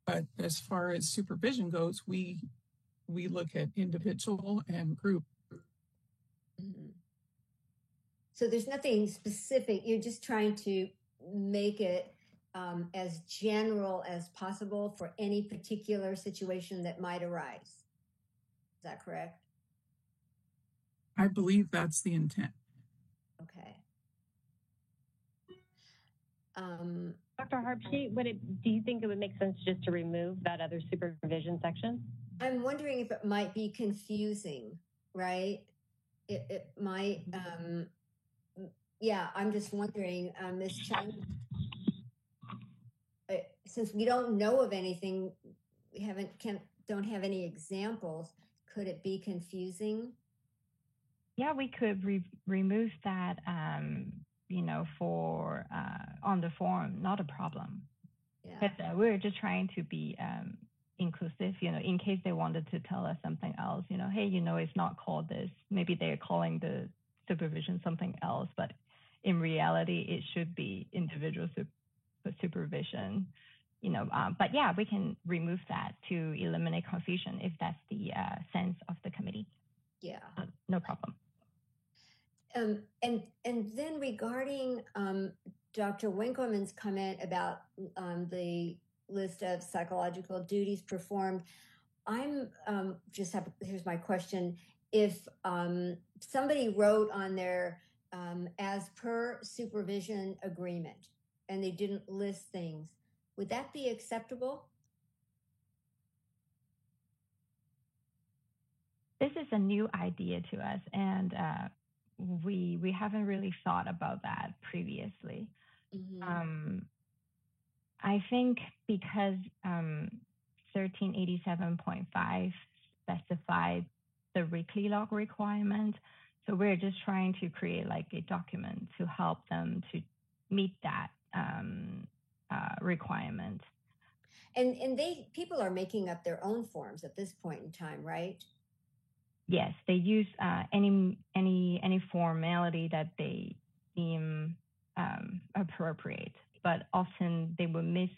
Speaker 14: But as far as supervision goes, we look at individual and group.
Speaker 1: Mm-hmm. So there's nothing specific. You're just trying to make it as general as possible for any particular situation that might arise. Is that correct?
Speaker 14: I believe that's the intent.
Speaker 1: Okay.
Speaker 10: Dr. Harpshe, do you think it would make sense just to remove that other supervision section?
Speaker 1: I'm wondering if it might be confusing, right? It might, yeah, I'm just wondering, Ms. Chung, since we don't know of anything, we don't have any examples, could it be confusing?
Speaker 11: Yeah, we could remove that, for on the form, not a problem.
Speaker 1: Yeah.
Speaker 11: But we're just trying to be inclusive, in case they wanted to tell us something else, hey, it's not called this. Maybe they're calling the supervision something else, but in reality, it should be individual supervision. But yeah, we can remove that to eliminate confusion if that's the sense of the committee.
Speaker 1: Yeah.
Speaker 11: No problem.
Speaker 1: And then regarding Dr. Winkleman's comment about the list of psychological duties performed, here's my question. If somebody wrote on there as per supervision agreement and they didn't list things, would that be acceptable?
Speaker 11: This is a new idea to us, and we haven't really thought about that previously. Mm-hmm. I think because 1387.5 specified the weekly log requirement, so we're just trying to create like a document to help them to meet that requirement.
Speaker 1: And people are making up their own forms at this point in time, right?
Speaker 11: Yes, they use any formality that they deem appropriate, but often they will miss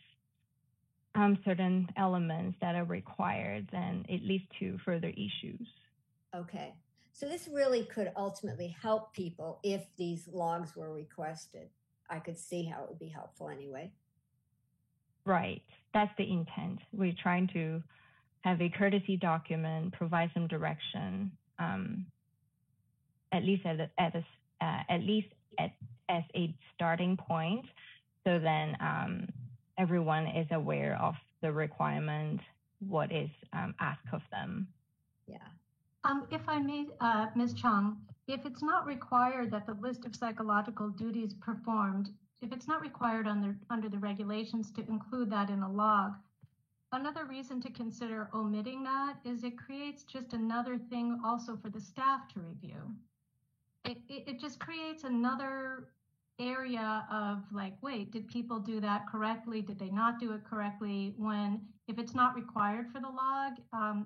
Speaker 11: certain elements that are required, and it leads to further issues.
Speaker 1: Okay, so this really could ultimately help people if these logs were requested. I could see how it would be helpful anyway.
Speaker 11: Right, that's the intent. We're trying to have a courtesy document, provide some direction, at least as a starting point, so then everyone is aware of the requirement, what is asked of them.
Speaker 1: Yeah.
Speaker 13: If I may, Ms. Chung, if it's not required that the list of psychological duties performed, if it's not required under the regulations to include that in a log, another reason to consider omitting that is it creates just another thing also for the staff to review. It just creates another area of like, wait, did people do that correctly? Did they not do it correctly? When if it's not required for the log,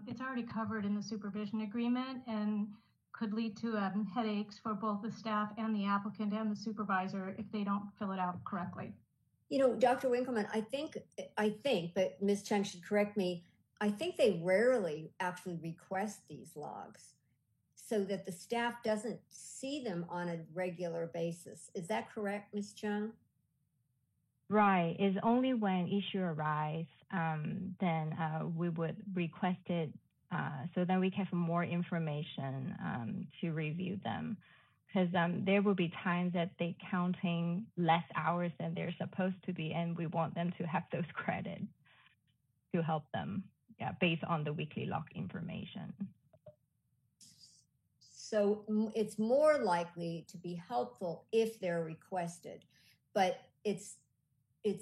Speaker 13: it's already covered in the supervision agreement and could lead to headaches for both the staff and the applicant and the supervisor if they don't fill it out correctly.
Speaker 1: Dr. Winkleman, I think, but Ms. Chung should correct me, I think they rarely actually request these logs so that the staff doesn't see them on a regular basis. Is that correct, Ms. Chung?
Speaker 11: Right. It's only when issue arise, then we would request it so then we can have more information to review them. Because there will be times that they're counting less hours than they're supposed to be, and we want them to have those credits to help them, based on the weekly log information.
Speaker 1: So it's more likely to be helpful if they're requested, but it's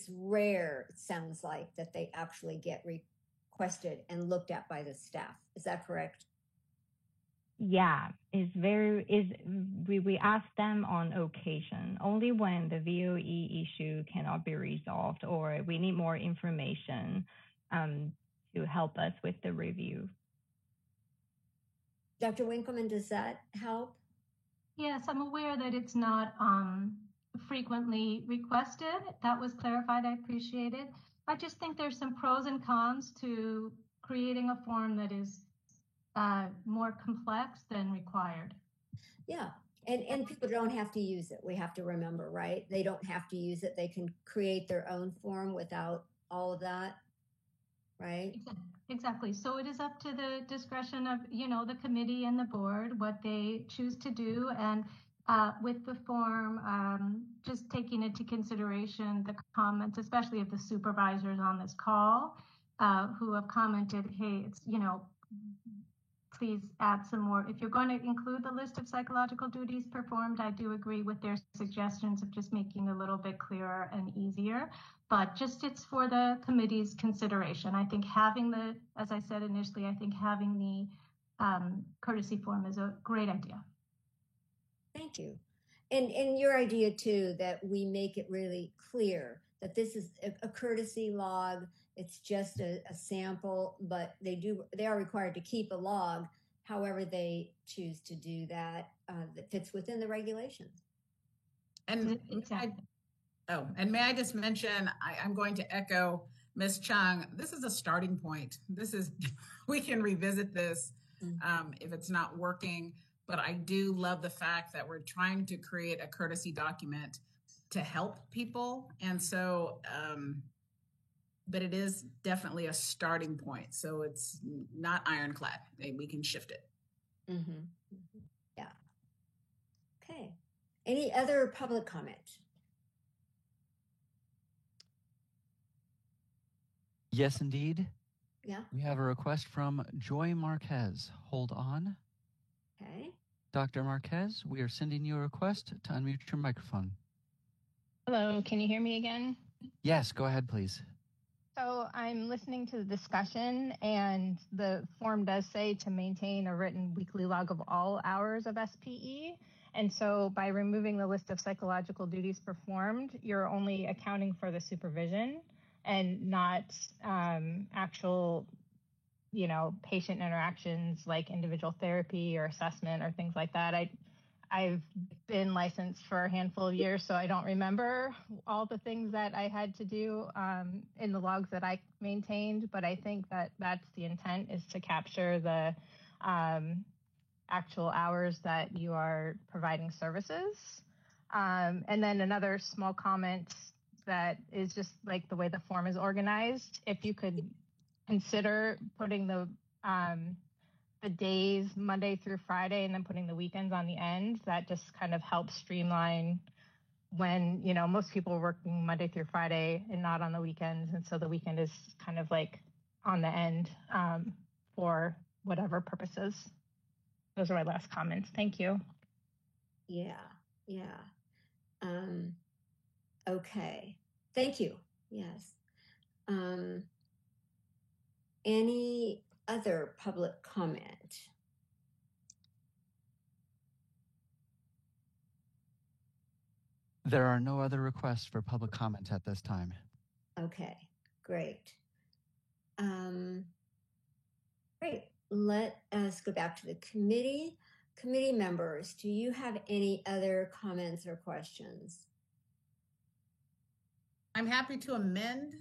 Speaker 1: rare, it sounds like, that they actually get requested and looked at by the staff. Is that correct?
Speaker 11: Yeah, we ask them on occasion, only when the VOE issue cannot be resolved or we need more information to help us with the review.
Speaker 1: Dr. Winkleman, does that help?
Speaker 13: Yes, I'm aware that it's not frequently requested. That was clarified. I appreciate it. I just think there's some pros and cons to creating a form that is more complex than required.
Speaker 1: Yeah, and people don't have to use it. We have to remember, right? They don't have to use it. They can create their own form without all of that, right?
Speaker 13: Exactly. So it is up to the discretion of, the committee and the board, what they choose to do. And with the form, just taking into consideration the comments, especially of the supervisors on this call, who have commented, hey, it's, please add some more. If you're going to include the list of psychological duties performed, I do agree with their suggestions of just making it a little bit clearer and easier, but just it's for the committee's consideration. I think as I said initially, I think having the courtesy form is a great idea.
Speaker 1: Thank you. And your idea too, that we make it really clear that this is a courtesy log. It's just a sample, but they are required to keep a log however they choose to do that, that fits within the regulations.
Speaker 3: And may I just mention, I'm going to echo Ms. Chung. This is a starting point. We can revisit this if it's not working, but I do love the fact that we're trying to create a courtesy document to help people. And so, but it is definitely a starting point. So it's not ironclad. We can shift it.
Speaker 1: Yeah. Okay. Any other public comment?
Speaker 5: Yes, indeed.
Speaker 1: Yeah.
Speaker 5: We have a request from Joy Marquez. Hold on.
Speaker 1: Okay.
Speaker 5: Dr. Marquez, we are sending you a request to unmute your microphone.
Speaker 7: Hello, can you hear me again?
Speaker 5: Yes, go ahead, please.
Speaker 7: So I'm listening to the discussion, and the form does say to maintain a written weekly log of all hours of SPE. And so by removing the list of psychological duties performed, you're only accounting for the supervision and not actual, patient interactions like individual therapy or assessment or things like that. I've been licensed for a handful of years, so I don't remember all the things that I had to do in the logs that I maintained, but I think that that's the intent, is to capture the actual hours that you are providing services. And then another small comment that is just like the way the form is organized. If you could consider putting the days Monday through Friday and then putting the weekends on the end, that just kind of helps streamline when, most people are working Monday through Friday and not on the weekends. And so the weekend is kind of like on the end for whatever purposes. Those are my last comments. Thank you.
Speaker 1: Yeah. Okay. Thank you. Yes. Any other public comment?
Speaker 5: There are no other requests for public comment at this time.
Speaker 1: Okay, great. Great. Let us go back to the committee. Committee members, do you have any other comments or questions?
Speaker 3: I'm happy to amend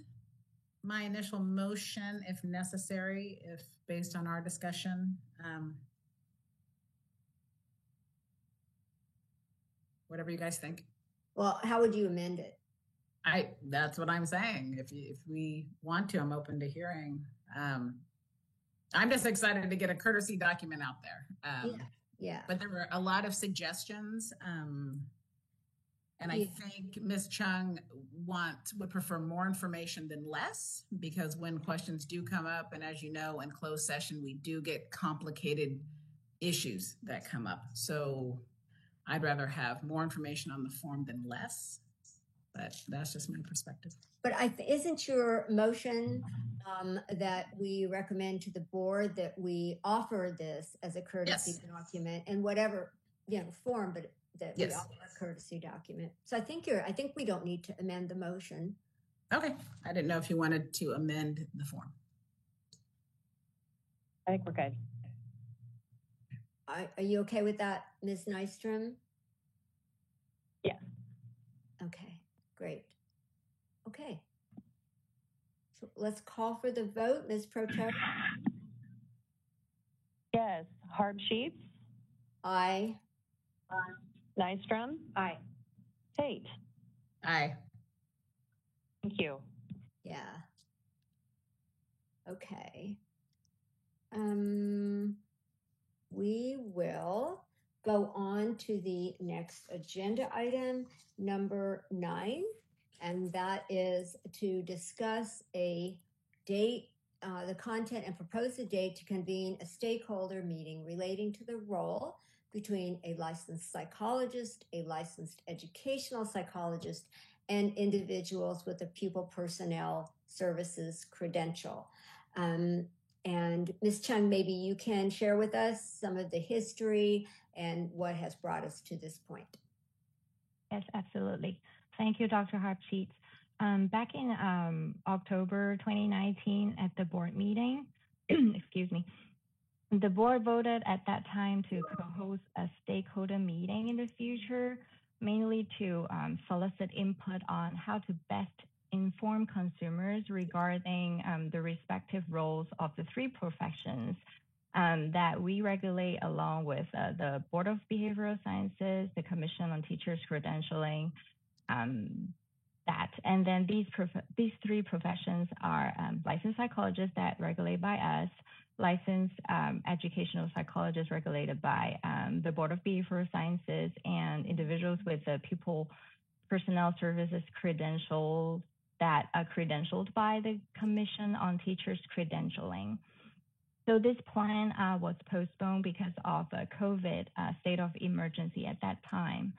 Speaker 3: my initial motion if necessary, if based on our discussion. Whatever you guys think.
Speaker 1: Well, how would you amend it?
Speaker 3: That's what I'm saying. If we want to, I'm open to hearing. I'm just excited to get a courtesy document out there.
Speaker 1: Yeah.
Speaker 3: But there were a lot of suggestions. And I think Ms. Chung would prefer more information than less, because when questions do come up, and as you know, in closed session, we do get complicated issues that come up. So I'd rather have more information on the form than less, but that's just my perspective.
Speaker 1: But isn't your motion that we recommend to the board that we offer this as a courtesy document in whatever form, but that we offer a courtesy document? So I think we don't need to amend the motion.
Speaker 3: Okay. I didn't know if you wanted to amend the form.
Speaker 4: I think we're good.
Speaker 1: Are you okay with that, Ms. Nystrom?
Speaker 4: Yeah.
Speaker 1: Okay, great. Okay. So let's call for the vote, Ms. Pro Tem.
Speaker 4: Yes. Harb Sheets?
Speaker 1: Aye.
Speaker 4: Nystrom?
Speaker 1: Aye.
Speaker 4: Tate?
Speaker 3: Aye.
Speaker 4: Thank you.
Speaker 1: Yeah. Okay. We will go on to the next agenda item, number 9, and that is to discuss a date, the content and propose a date to convene a stakeholder meeting relating to the role between a licensed psychologist, a licensed educational psychologist, and individuals with a pupil personnel services credential. And Ms. Chung, maybe you can share with us some of the history and what has brought us to this point.
Speaker 11: Yes, absolutely. Thank you, Dr. Harp Sheets. Back in October 2019 at the board meeting, excuse me, the board voted at that time to co-host a stakeholder meeting in the future, mainly to solicit input on how to best inform consumers regarding the respective roles of the three professions that we regulate, along with the Board of Behavioral Sciences, the Commission on Teachers Credentialing, and then these three professions are licensed psychologists that regulate by us, licensed educational psychologists regulated by the Board of Behavioral Sciences, and individuals with the Pupil Personnel Services credentials that are credentialed by the Commission on Teachers Credentialing. So this plan was postponed because of a COVID state of emergency at that time.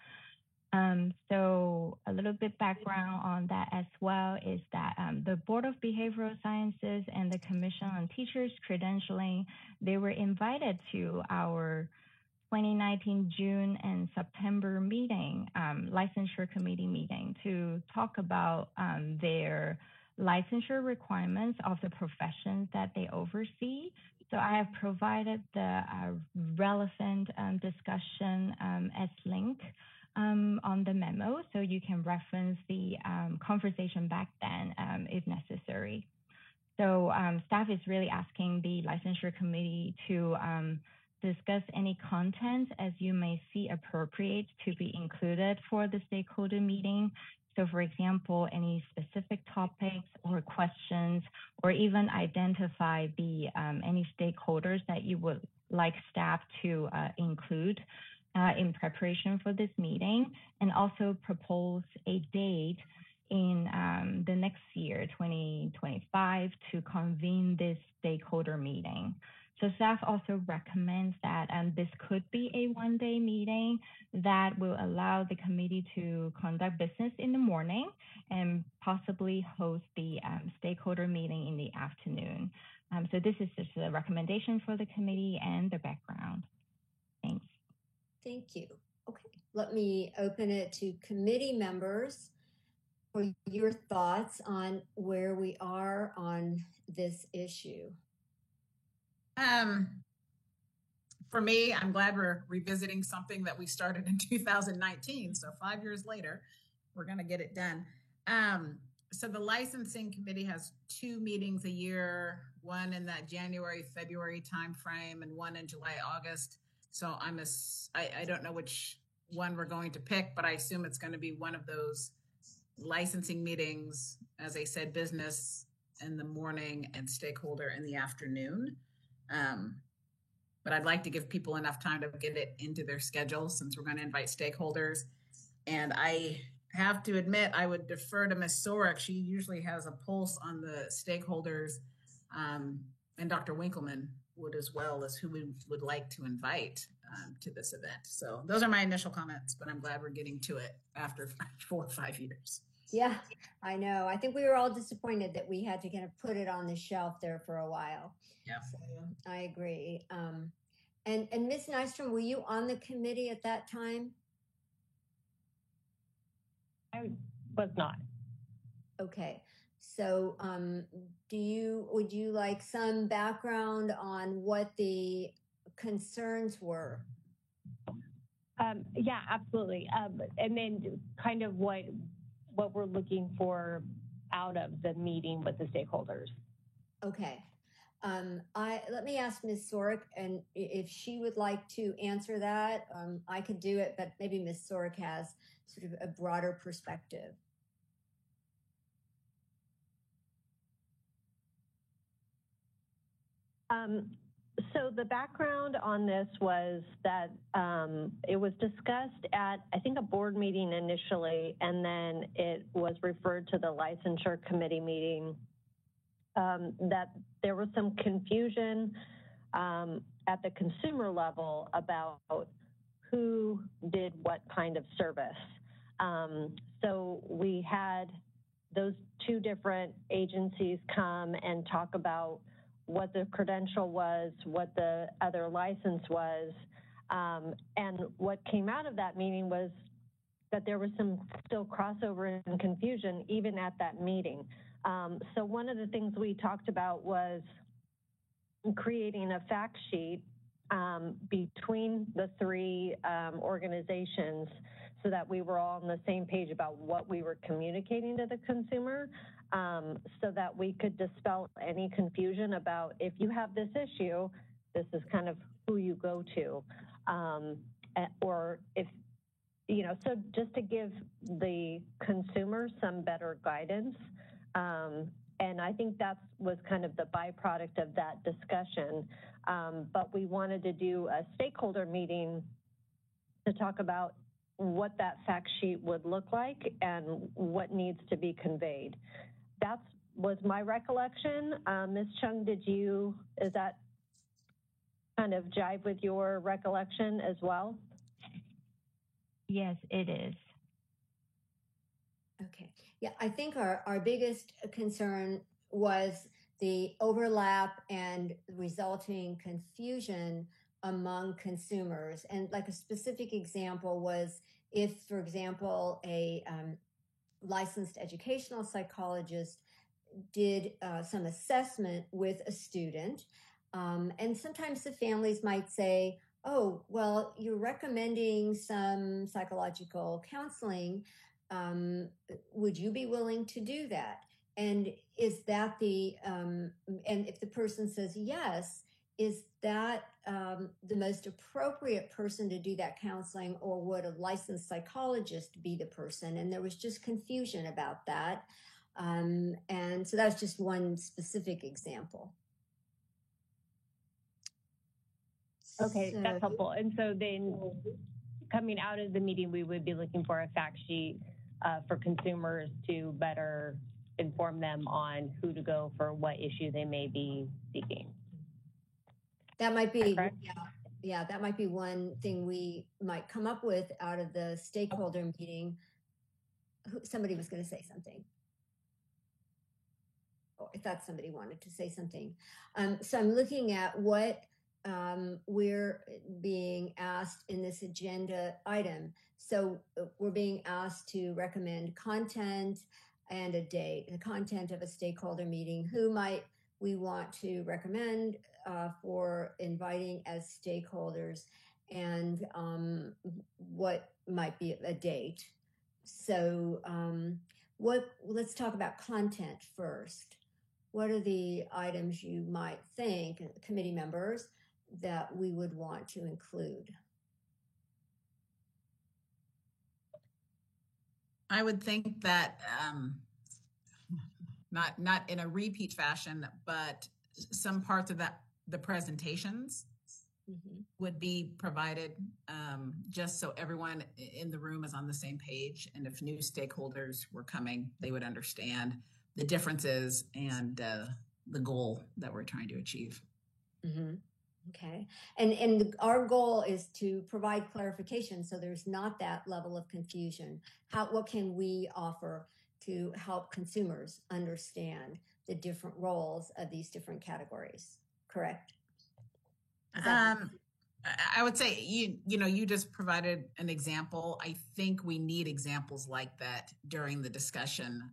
Speaker 11: So a little bit background on that as well is that the Board of Behavioral Sciences and the Commission on Teachers Credentialing, they were invited to our 2019 June and September meeting, licensure committee meeting, to talk about their licensure requirements of the professions that they oversee. So I have provided the relevant discussion as link on the memo, so you can reference the conversation back then if necessary. So staff is really asking the licensure committee to discuss any content as you may see appropriate to be included for the stakeholder meeting. So for example, any specific topics or questions, or even identify the any stakeholders that you would like staff to include in preparation for this meeting, and also propose a date in the next year, 2025, to convene this stakeholder meeting. So staff also recommends that this could be a one-day meeting that will allow the committee to conduct business in the morning and possibly host the stakeholder meeting in the afternoon. So this is just a recommendation for the committee and the background. Thanks.
Speaker 1: Thank you. Okay, let me open it to committee members for your thoughts on where we are on this issue.
Speaker 3: For me, I'm glad we're revisiting something that we started in 2019. So 5 years later, we're going to get it done. So the licensing committee has 2 meetings a year, one in that January, February timeframe, and one in July, August. So I don't know which one we're going to pick, but I assume it's going to be one of those licensing meetings, as I said, business in the morning and stakeholder in the afternoon. But I'd like to give people enough time to get it into their schedule since we're going to invite stakeholders. And I have to admit, I would defer to Ms. Sorek. She usually has a pulse on the stakeholders, and Dr. Winkleman would, as well as who we would like to invite to this event. So those are my initial comments, but I'm glad we're getting to it after 4 or 5 years.
Speaker 1: Yeah, I know. I think we were all disappointed that we had to kind of put it on the shelf there for a while.
Speaker 3: Yeah,
Speaker 1: so I agree. And Ms. Nystrom, were you on the committee at that time?
Speaker 4: I was not.
Speaker 1: Okay. So would you like some background on what the concerns were?
Speaker 4: Yeah, absolutely. And then kind of what we're looking for out of the meeting with the stakeholders.
Speaker 1: Okay. Let me ask Ms. Sorek, and if she would like to answer that, I could do it, but maybe Ms. Sorek has sort of a broader perspective.
Speaker 4: So the background on this was that it was discussed at, I think, a board meeting initially, and then it was referred to the licensure committee meeting, that there was some confusion at the consumer level about who did what kind of service. So we had those 2 different agencies come and talk about what the credential was, what the other license was. And what came out of that meeting was that there was some still crossover and confusion even at that meeting. So one of the things we talked about was creating a fact sheet between the three organizations so that we were all on the same page about what we were communicating to the consumer, so that we could dispel any confusion about, if you have this issue, this is kind of who you go to. Or if, you know, so just to give the consumer some better guidance. And I think that was kind of the byproduct of that discussion. But we wanted to do a stakeholder meeting to talk about what that fact sheet would look like and what needs to be conveyed. That was my recollection. Ms. Chung, is that kind of jive with your recollection as well?
Speaker 11: Yes, it is.
Speaker 1: Okay. Yeah, I think our biggest concern was the overlap and resulting confusion among consumers. And like a specific example was if, for example, a licensed educational psychologist did some assessment with a student, and sometimes the families might say, oh, well, you're recommending some psychological counseling. Would you be willing to do that? And is that and if the person says yes, is that the most appropriate person to do that counseling, or would a licensed psychologist be the person? And there was just confusion about that. And so that was just one specific example.
Speaker 10: Okay, that's helpful. And so then coming out of the meeting, we would be looking for a fact sheet for consumers to better inform them on who to go for what issue they may be seeking.
Speaker 1: That might be, yeah, that might be one thing we might come up with out of the stakeholder meeting. Somebody was going to say something. Oh, I thought somebody wanted to say something. So I'm looking at what we're being asked in this agenda item. So we're being asked to recommend content and a date, the content of a stakeholder meeting. Who might we want to recommend for inviting as stakeholders, and what might be a date. So let's talk about content first. What are the items you might think, committee members, that we would want to include?
Speaker 3: I would think that not in a repeat fashion, but some parts of the presentations would be provided, just so everyone in the room is on the same page. And if new stakeholders were coming, they would understand the differences and the goal that we're trying to achieve.
Speaker 1: Okay. And our goal is to provide clarification so there's not that level of confusion. What can we offer to help consumers understand the different roles of these different categories? Correct?
Speaker 3: I would say, you just provided an example. I think we need examples like that during the discussion,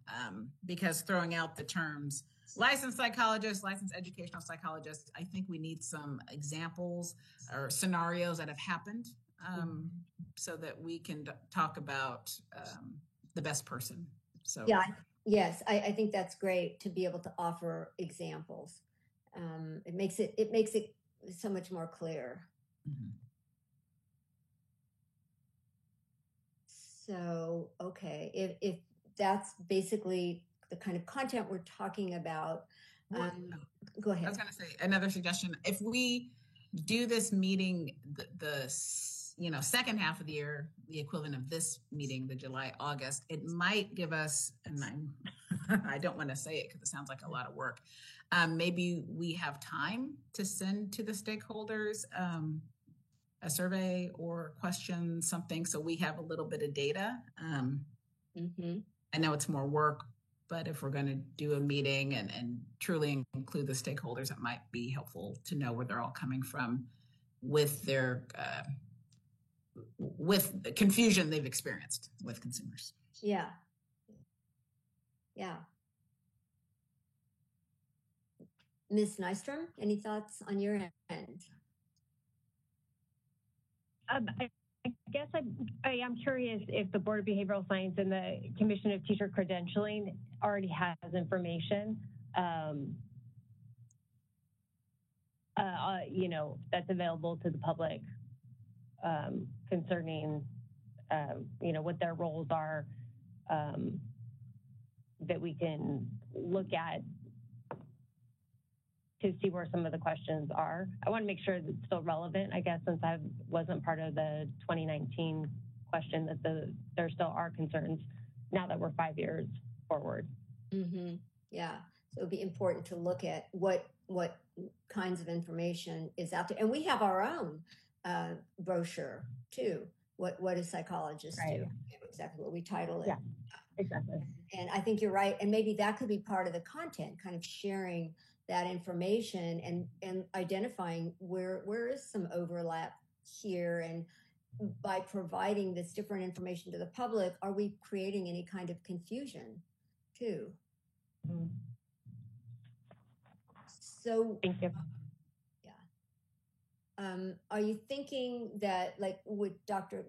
Speaker 3: because throwing out the terms licensed psychologist, licensed educational psychologist, I think we need some examples or scenarios that have happened, so that we can talk about the best person. So
Speaker 1: yeah, yes, I think that's great to be able to offer examples. It makes it so much more clear. So, okay, if that's basically the kind of content we're talking about, go ahead.
Speaker 3: I was going to say another suggestion. If we do this meeting, the second half of the year, the equivalent of this meeting, the July, August, it might give us, and I don't want to say it because it sounds like a lot of work. Maybe we have time to send to the stakeholders a survey or question, something, so we have a little bit of data. I know it's more work, but if we're going to do a meeting and truly include the stakeholders, it might be helpful to know where they're all coming from with their with confusion they've experienced with consumers.
Speaker 1: Yeah. Yeah. Ms. Nystrom, any thoughts on your end?
Speaker 10: I guess I am curious if the Board of Behavioral Science and the Commission of Teacher Credentialing already has information, that's available to the public concerning, what their roles are, that we can look at to see where some of the questions are. I want to make sure that it's still relevant, I guess, since I wasn't part of the 2019 question, that there still are concerns now that we're 5 years forward.
Speaker 1: Mm-hmm. Yeah. So it'd be important to look at what kinds of information is out there. And we have our own brochure too. What do psychologists do? Exactly what we title it.
Speaker 10: Yeah, exactly.
Speaker 1: And I think you're right. And maybe that could be part of the content, kind of sharing that information and identifying where is some overlap here. And by providing this different information to the public, are we creating any kind of confusion too?
Speaker 10: Mm-hmm.
Speaker 1: So
Speaker 10: thank you.
Speaker 1: Are you thinking that, like with Dr.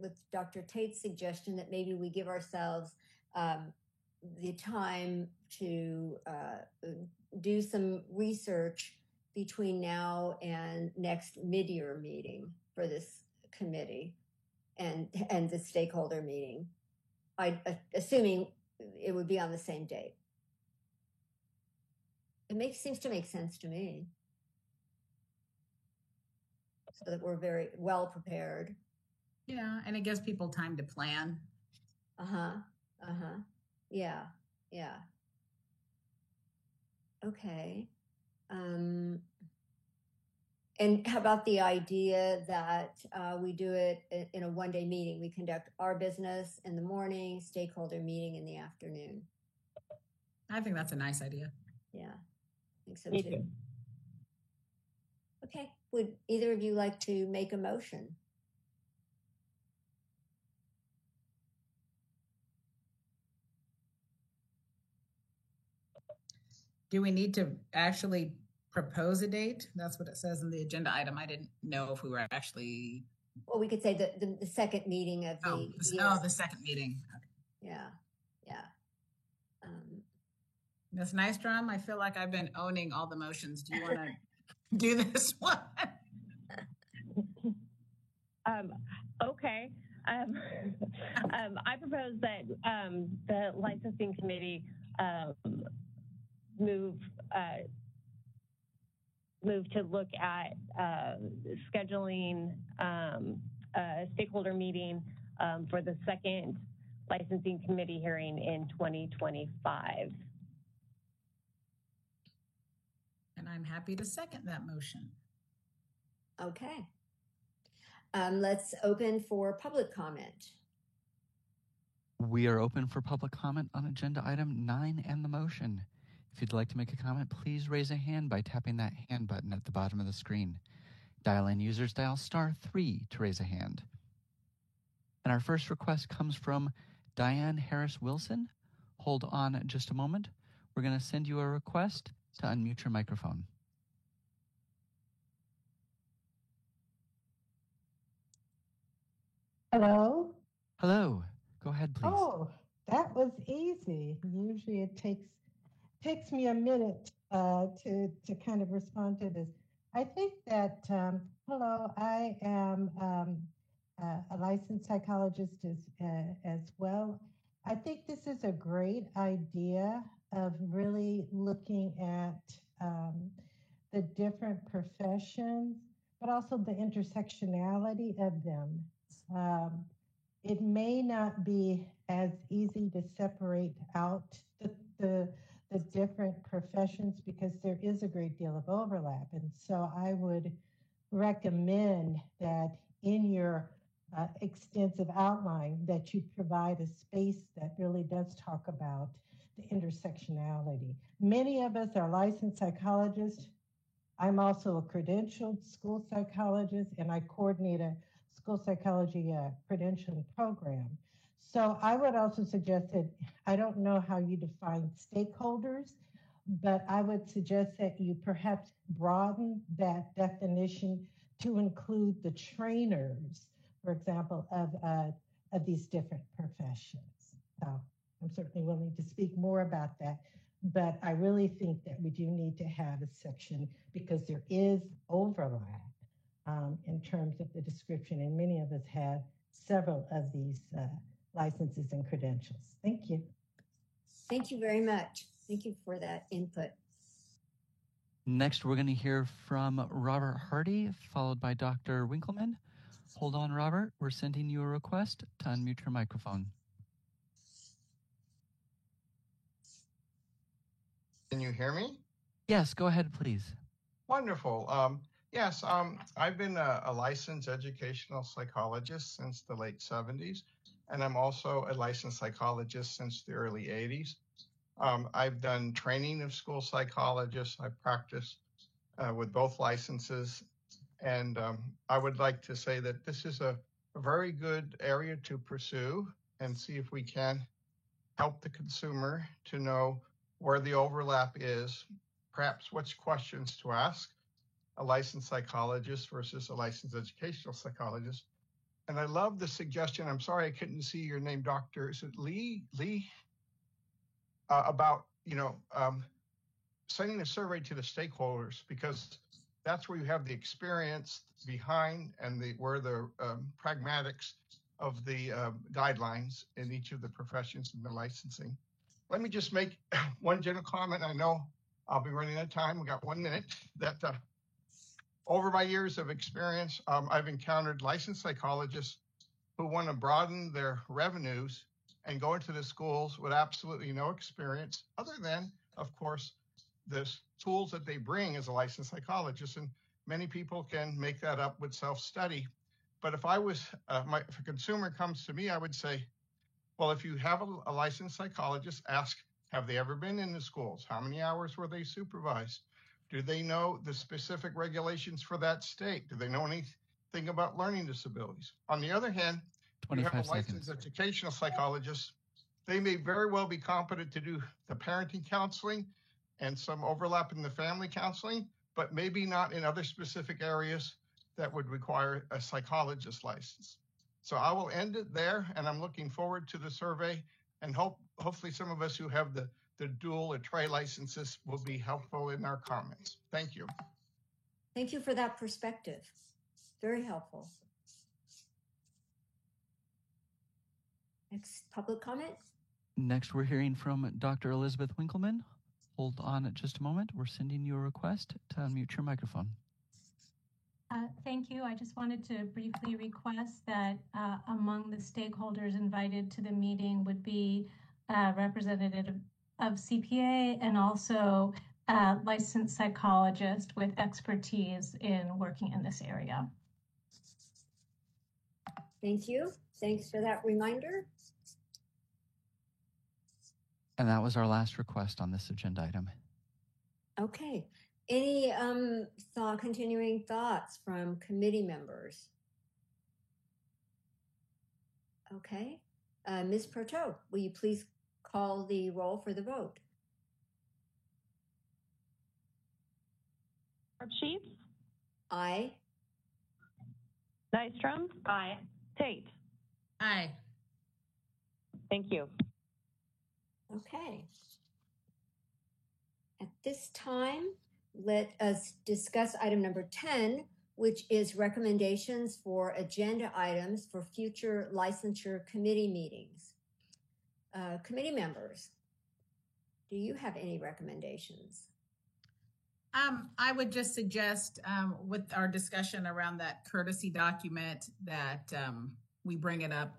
Speaker 1: Tate's suggestion, that maybe we give ourselves the time to do some research between now and next mid-year meeting for this committee and the stakeholder meeting? Assuming it would be on the same date. It seems to make sense to me, so that we're very well prepared.
Speaker 3: Yeah, and it gives people time to plan.
Speaker 1: Yeah. Okay. And how about the idea that we do it in a one-day meeting? We conduct our business in the morning, stakeholder meeting in the afternoon.
Speaker 3: I think that's a nice idea.
Speaker 1: Yeah, I think so too. Okay, would either of you like to make a motion?
Speaker 3: Do we need to actually propose a date? That's what it says in the agenda item. I didn't know if we were actually.
Speaker 1: Well, we could say the second meeting of the
Speaker 3: the second meeting. Okay.
Speaker 1: Yeah.
Speaker 3: Ms. Nystrom, I feel like I've been owning all the motions. Do you want to do this one?
Speaker 10: Okay. I propose that the licensing committee move to look at scheduling a stakeholder meeting for the second licensing committee hearing in 2025.
Speaker 3: And I'm happy to second that motion.
Speaker 1: Okay. Let's open for public comment.
Speaker 5: We are open for public comment on agenda item 9 and the motion. If you'd like to make a comment, please raise a hand by tapping that hand button at the bottom of the screen. Dial-in users dial *3 to raise a hand. And our first request comes from Diane Harris Wilson. Hold on just a moment. We're going to send you a request to unmute your microphone.
Speaker 9: Hello?
Speaker 5: Hello. Go ahead, please.
Speaker 9: Oh, that was easy. Usually it takes me a minute to kind of respond to this. I think that, hello, I am a licensed psychologist as well. I think this is a great idea of really looking at the different professions, but also the intersectionality of them. It may not be as easy to separate out the different professions because there is a great deal of overlap. And so I would recommend that in your extensive outline that you provide a space that really does talk about the intersectionality. Many of us are licensed psychologists. I'm also a credentialed school psychologist, and I coordinate a school psychology credentialing program. So I would also suggest that, I don't know how you define stakeholders, but I would suggest that you perhaps broaden that definition to include the trainers, for example, of these different professions. So I'm certainly willing to speak more about that, but I really think that we do need to have a section because there is overlap in terms of the description, and many of us have several of these licenses and credentials. Thank you.
Speaker 1: Thank you very much. Thank you for that input.
Speaker 5: Next, we're going to hear from Robert Hardy, followed by Dr. Winkleman. Hold on, Robert. We're sending you a request to unmute your microphone.
Speaker 12: Can you hear me?
Speaker 5: Yes, go ahead, please.
Speaker 12: Wonderful. Yes, I've been a licensed educational psychologist since the late 70s, and I'm also a licensed psychologist since the early 80s. I've done training of school psychologists. I've practiced with both licenses, and I would like to say that this is a very good area to pursue and see if we can help the consumer to know where the overlap is, perhaps which questions to ask a licensed psychologist versus a licensed educational psychologist. And I love the suggestion, I'm sorry I couldn't see your name, Doctor, is it Lee? About, sending a survey to the stakeholders, because that's where you have the experience behind and where the pragmatics of the guidelines in each of the professions in the licensing. Let me just make one general comment. I know I'll be running out of time. We got 1 minute. That over my years of experience, I've encountered licensed psychologists who want to broaden their revenues and go into the schools with absolutely no experience, other than, of course, the tools that they bring as a licensed psychologist. And many people can make that up with self-study. But if if a consumer comes to me, I would say, well, if you have a licensed psychologist, ask, have they ever been in the schools? How many hours were they supervised? Do they know the specific regulations for that state? Do they know anything about learning disabilities? On the other hand, you have a licensed educational psychologist. They may very well be competent to do the parenting counseling and some overlap in the family counseling, but maybe not in other specific areas that would require a psychologist license. So I will end it there, and I'm looking forward to the survey, and hopefully some of us who have the dual or tri licenses will be helpful in our comments. Thank you.
Speaker 1: Thank you for that perspective. Very helpful. Next public comment.
Speaker 5: Next, we're hearing from Dr. Elizabeth Winkleman. Hold on just a moment. We're sending you a request to unmute your microphone.
Speaker 13: Thank you. I just wanted to briefly request that among the stakeholders invited to the meeting would be representative of CPA and also licensed psychologist with expertise in working in this area.
Speaker 1: Thank you. Thanks for that reminder.
Speaker 5: And that was our last request on this agenda item.
Speaker 1: Okay. Any continuing thoughts from committee members? Okay. Ms. Proteau, will you please call the roll for the vote?
Speaker 2: Sheets?
Speaker 1: Aye.
Speaker 2: Nystrom? Aye. Tate?
Speaker 3: Aye.
Speaker 2: Thank you.
Speaker 1: Okay. At this time, let us discuss item number 10, which is recommendations for agenda items for future licensure committee meetings. Committee members, do you have any recommendations?
Speaker 3: I would just suggest with our discussion around that courtesy document that we bring it up,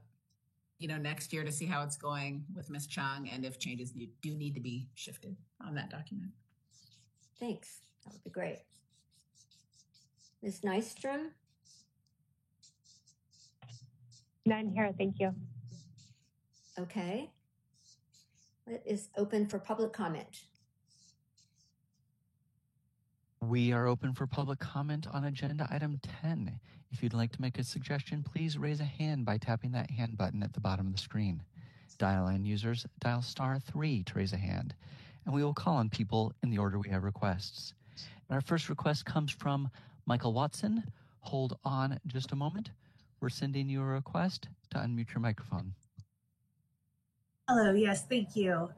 Speaker 3: next year to see how it's going with Ms. Chung and if changes do need to be shifted on that document.
Speaker 1: Thanks. That would be great. Ms. Nystrom?
Speaker 10: None here. Thank you.
Speaker 1: Okay. It is open for public comment.
Speaker 5: We are open for public comment on agenda item 10. If you'd like to make a suggestion, please raise a hand by tapping that hand button at the bottom of the screen. Dial-in users dial *3 to raise a hand, and we will call on people in the order we have requests. And our first request comes from Michael Watson. Hold on just a moment. We're sending you a request to unmute your microphone.
Speaker 15: Hello, yes, thank you.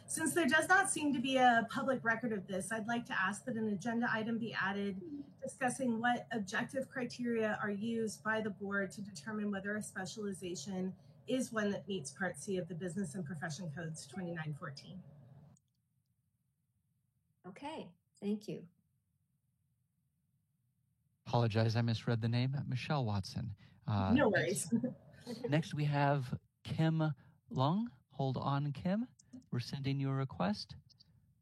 Speaker 15: Since there does not seem to be a public record of this, I'd like to ask that an agenda item be added discussing what objective criteria are used by the board to determine whether a specialization is one that meets Part C of the Business and Profession Codes 2914.
Speaker 1: Okay, thank you.
Speaker 5: Apologize, I misread the name. Michelle Watson.
Speaker 15: No worries.
Speaker 5: Next, we have Kim Lung. Hold on, Kim. We're sending you a request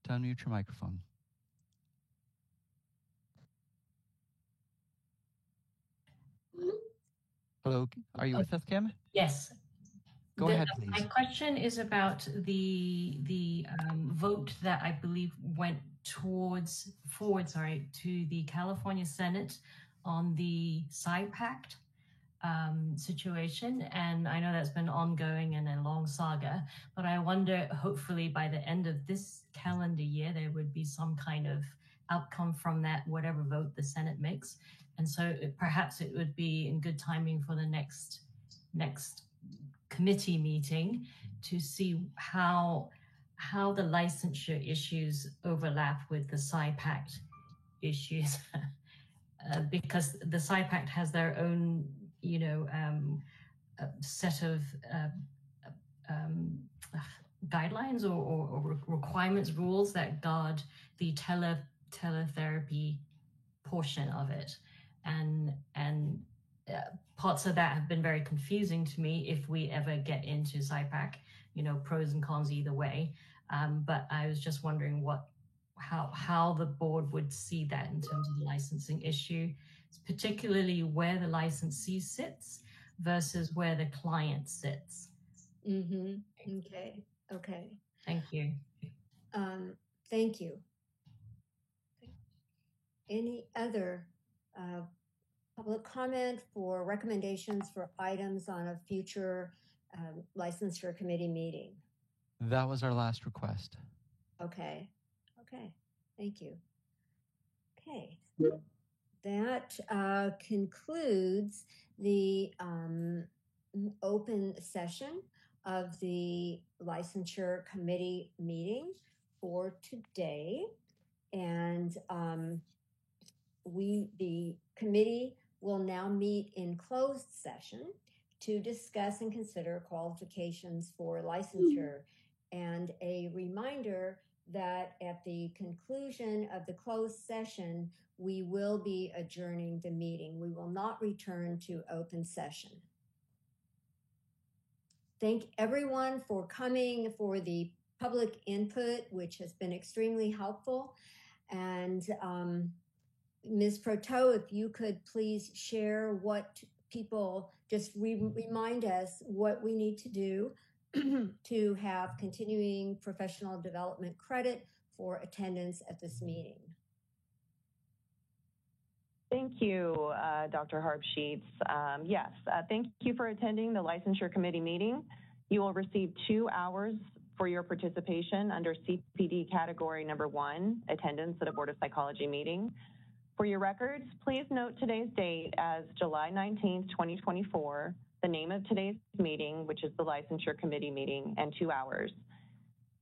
Speaker 5: to unmute your microphone. Hello, are you with us, Kim?
Speaker 22: Yes.
Speaker 5: Go ahead, please.
Speaker 22: My question is about the vote that I believe went forward to the California Senate on the PSYPACT situation, and I know that's been ongoing and a long saga, but I wonder, hopefully by the end of this calendar year, there would be some kind of outcome from that, whatever vote the Senate makes. And so perhaps it would be in good timing for the next committee meeting to see how the licensure issues overlap with the PSYPACT issues, because the PSYPACT has their own set of guidelines or requirements, rules that guard the teletherapy portion of it, and parts of that have been very confusing to me if we ever get into PSYPACT, pros and cons either way. But I was just wondering how the board would see that in terms of the licensing issue, particularly where the licensee sits versus where the client sits.
Speaker 1: Mm-hmm. Okay.
Speaker 22: Thank you.
Speaker 1: Thank you. Any other public comment for recommendations for items on a future licensure committee meeting?
Speaker 5: That was our last request.
Speaker 1: Okay. Thank you. Okay. That concludes the open session of the licensure committee meeting for today. And the committee will now meet in closed session to discuss and consider qualifications for licensure. And a reminder that at the conclusion of the closed session, we will be adjourning the meeting. We will not return to open session. Thank everyone for coming for the public input, which has been extremely helpful. And Ms. Proto, if you could please share what people, just remind us what we need to do to have continuing professional development credit for attendance at this meeting.
Speaker 2: Thank you, Dr. Harpsheets. Yes, thank you for attending the Licensure Committee meeting. You will receive 2 hours for your participation under CPD category number 1, attendance at a Board of Psychology meeting. For your records, please note today's date as July 19th, 2024, the name of today's meeting, which is the Licensure Committee meeting, and 2 hours.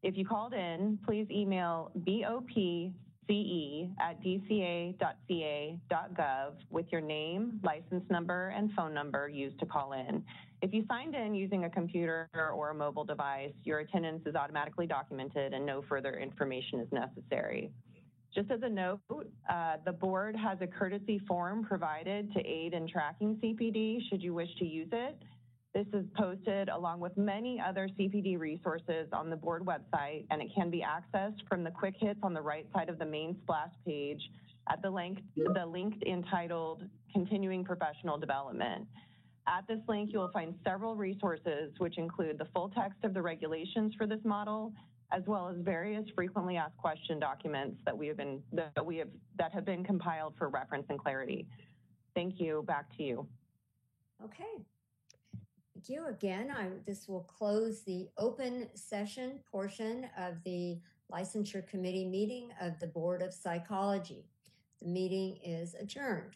Speaker 2: If you called in, please email bopce@dca.ca.gov with your name, license number, and phone number used to call in. If you signed in using a computer or a mobile device, your attendance is automatically documented and no further information is necessary. Just as a note, the board has a courtesy form provided to aid in tracking CPD should you wish to use it. This is posted along with many other CPD resources on the board website, and it can be accessed from the quick hits on the right side of the main splash page at the link entitled Continuing Professional Development. At this link, you will find several resources, which include the full text of the regulations for this model, as well as various frequently asked question documents that have been compiled for reference and clarity. Thank you. Back to you.
Speaker 1: Okay. Thank you again. This will close the open session portion of the Licensure Committee meeting of the Board of Psychology. The meeting is adjourned.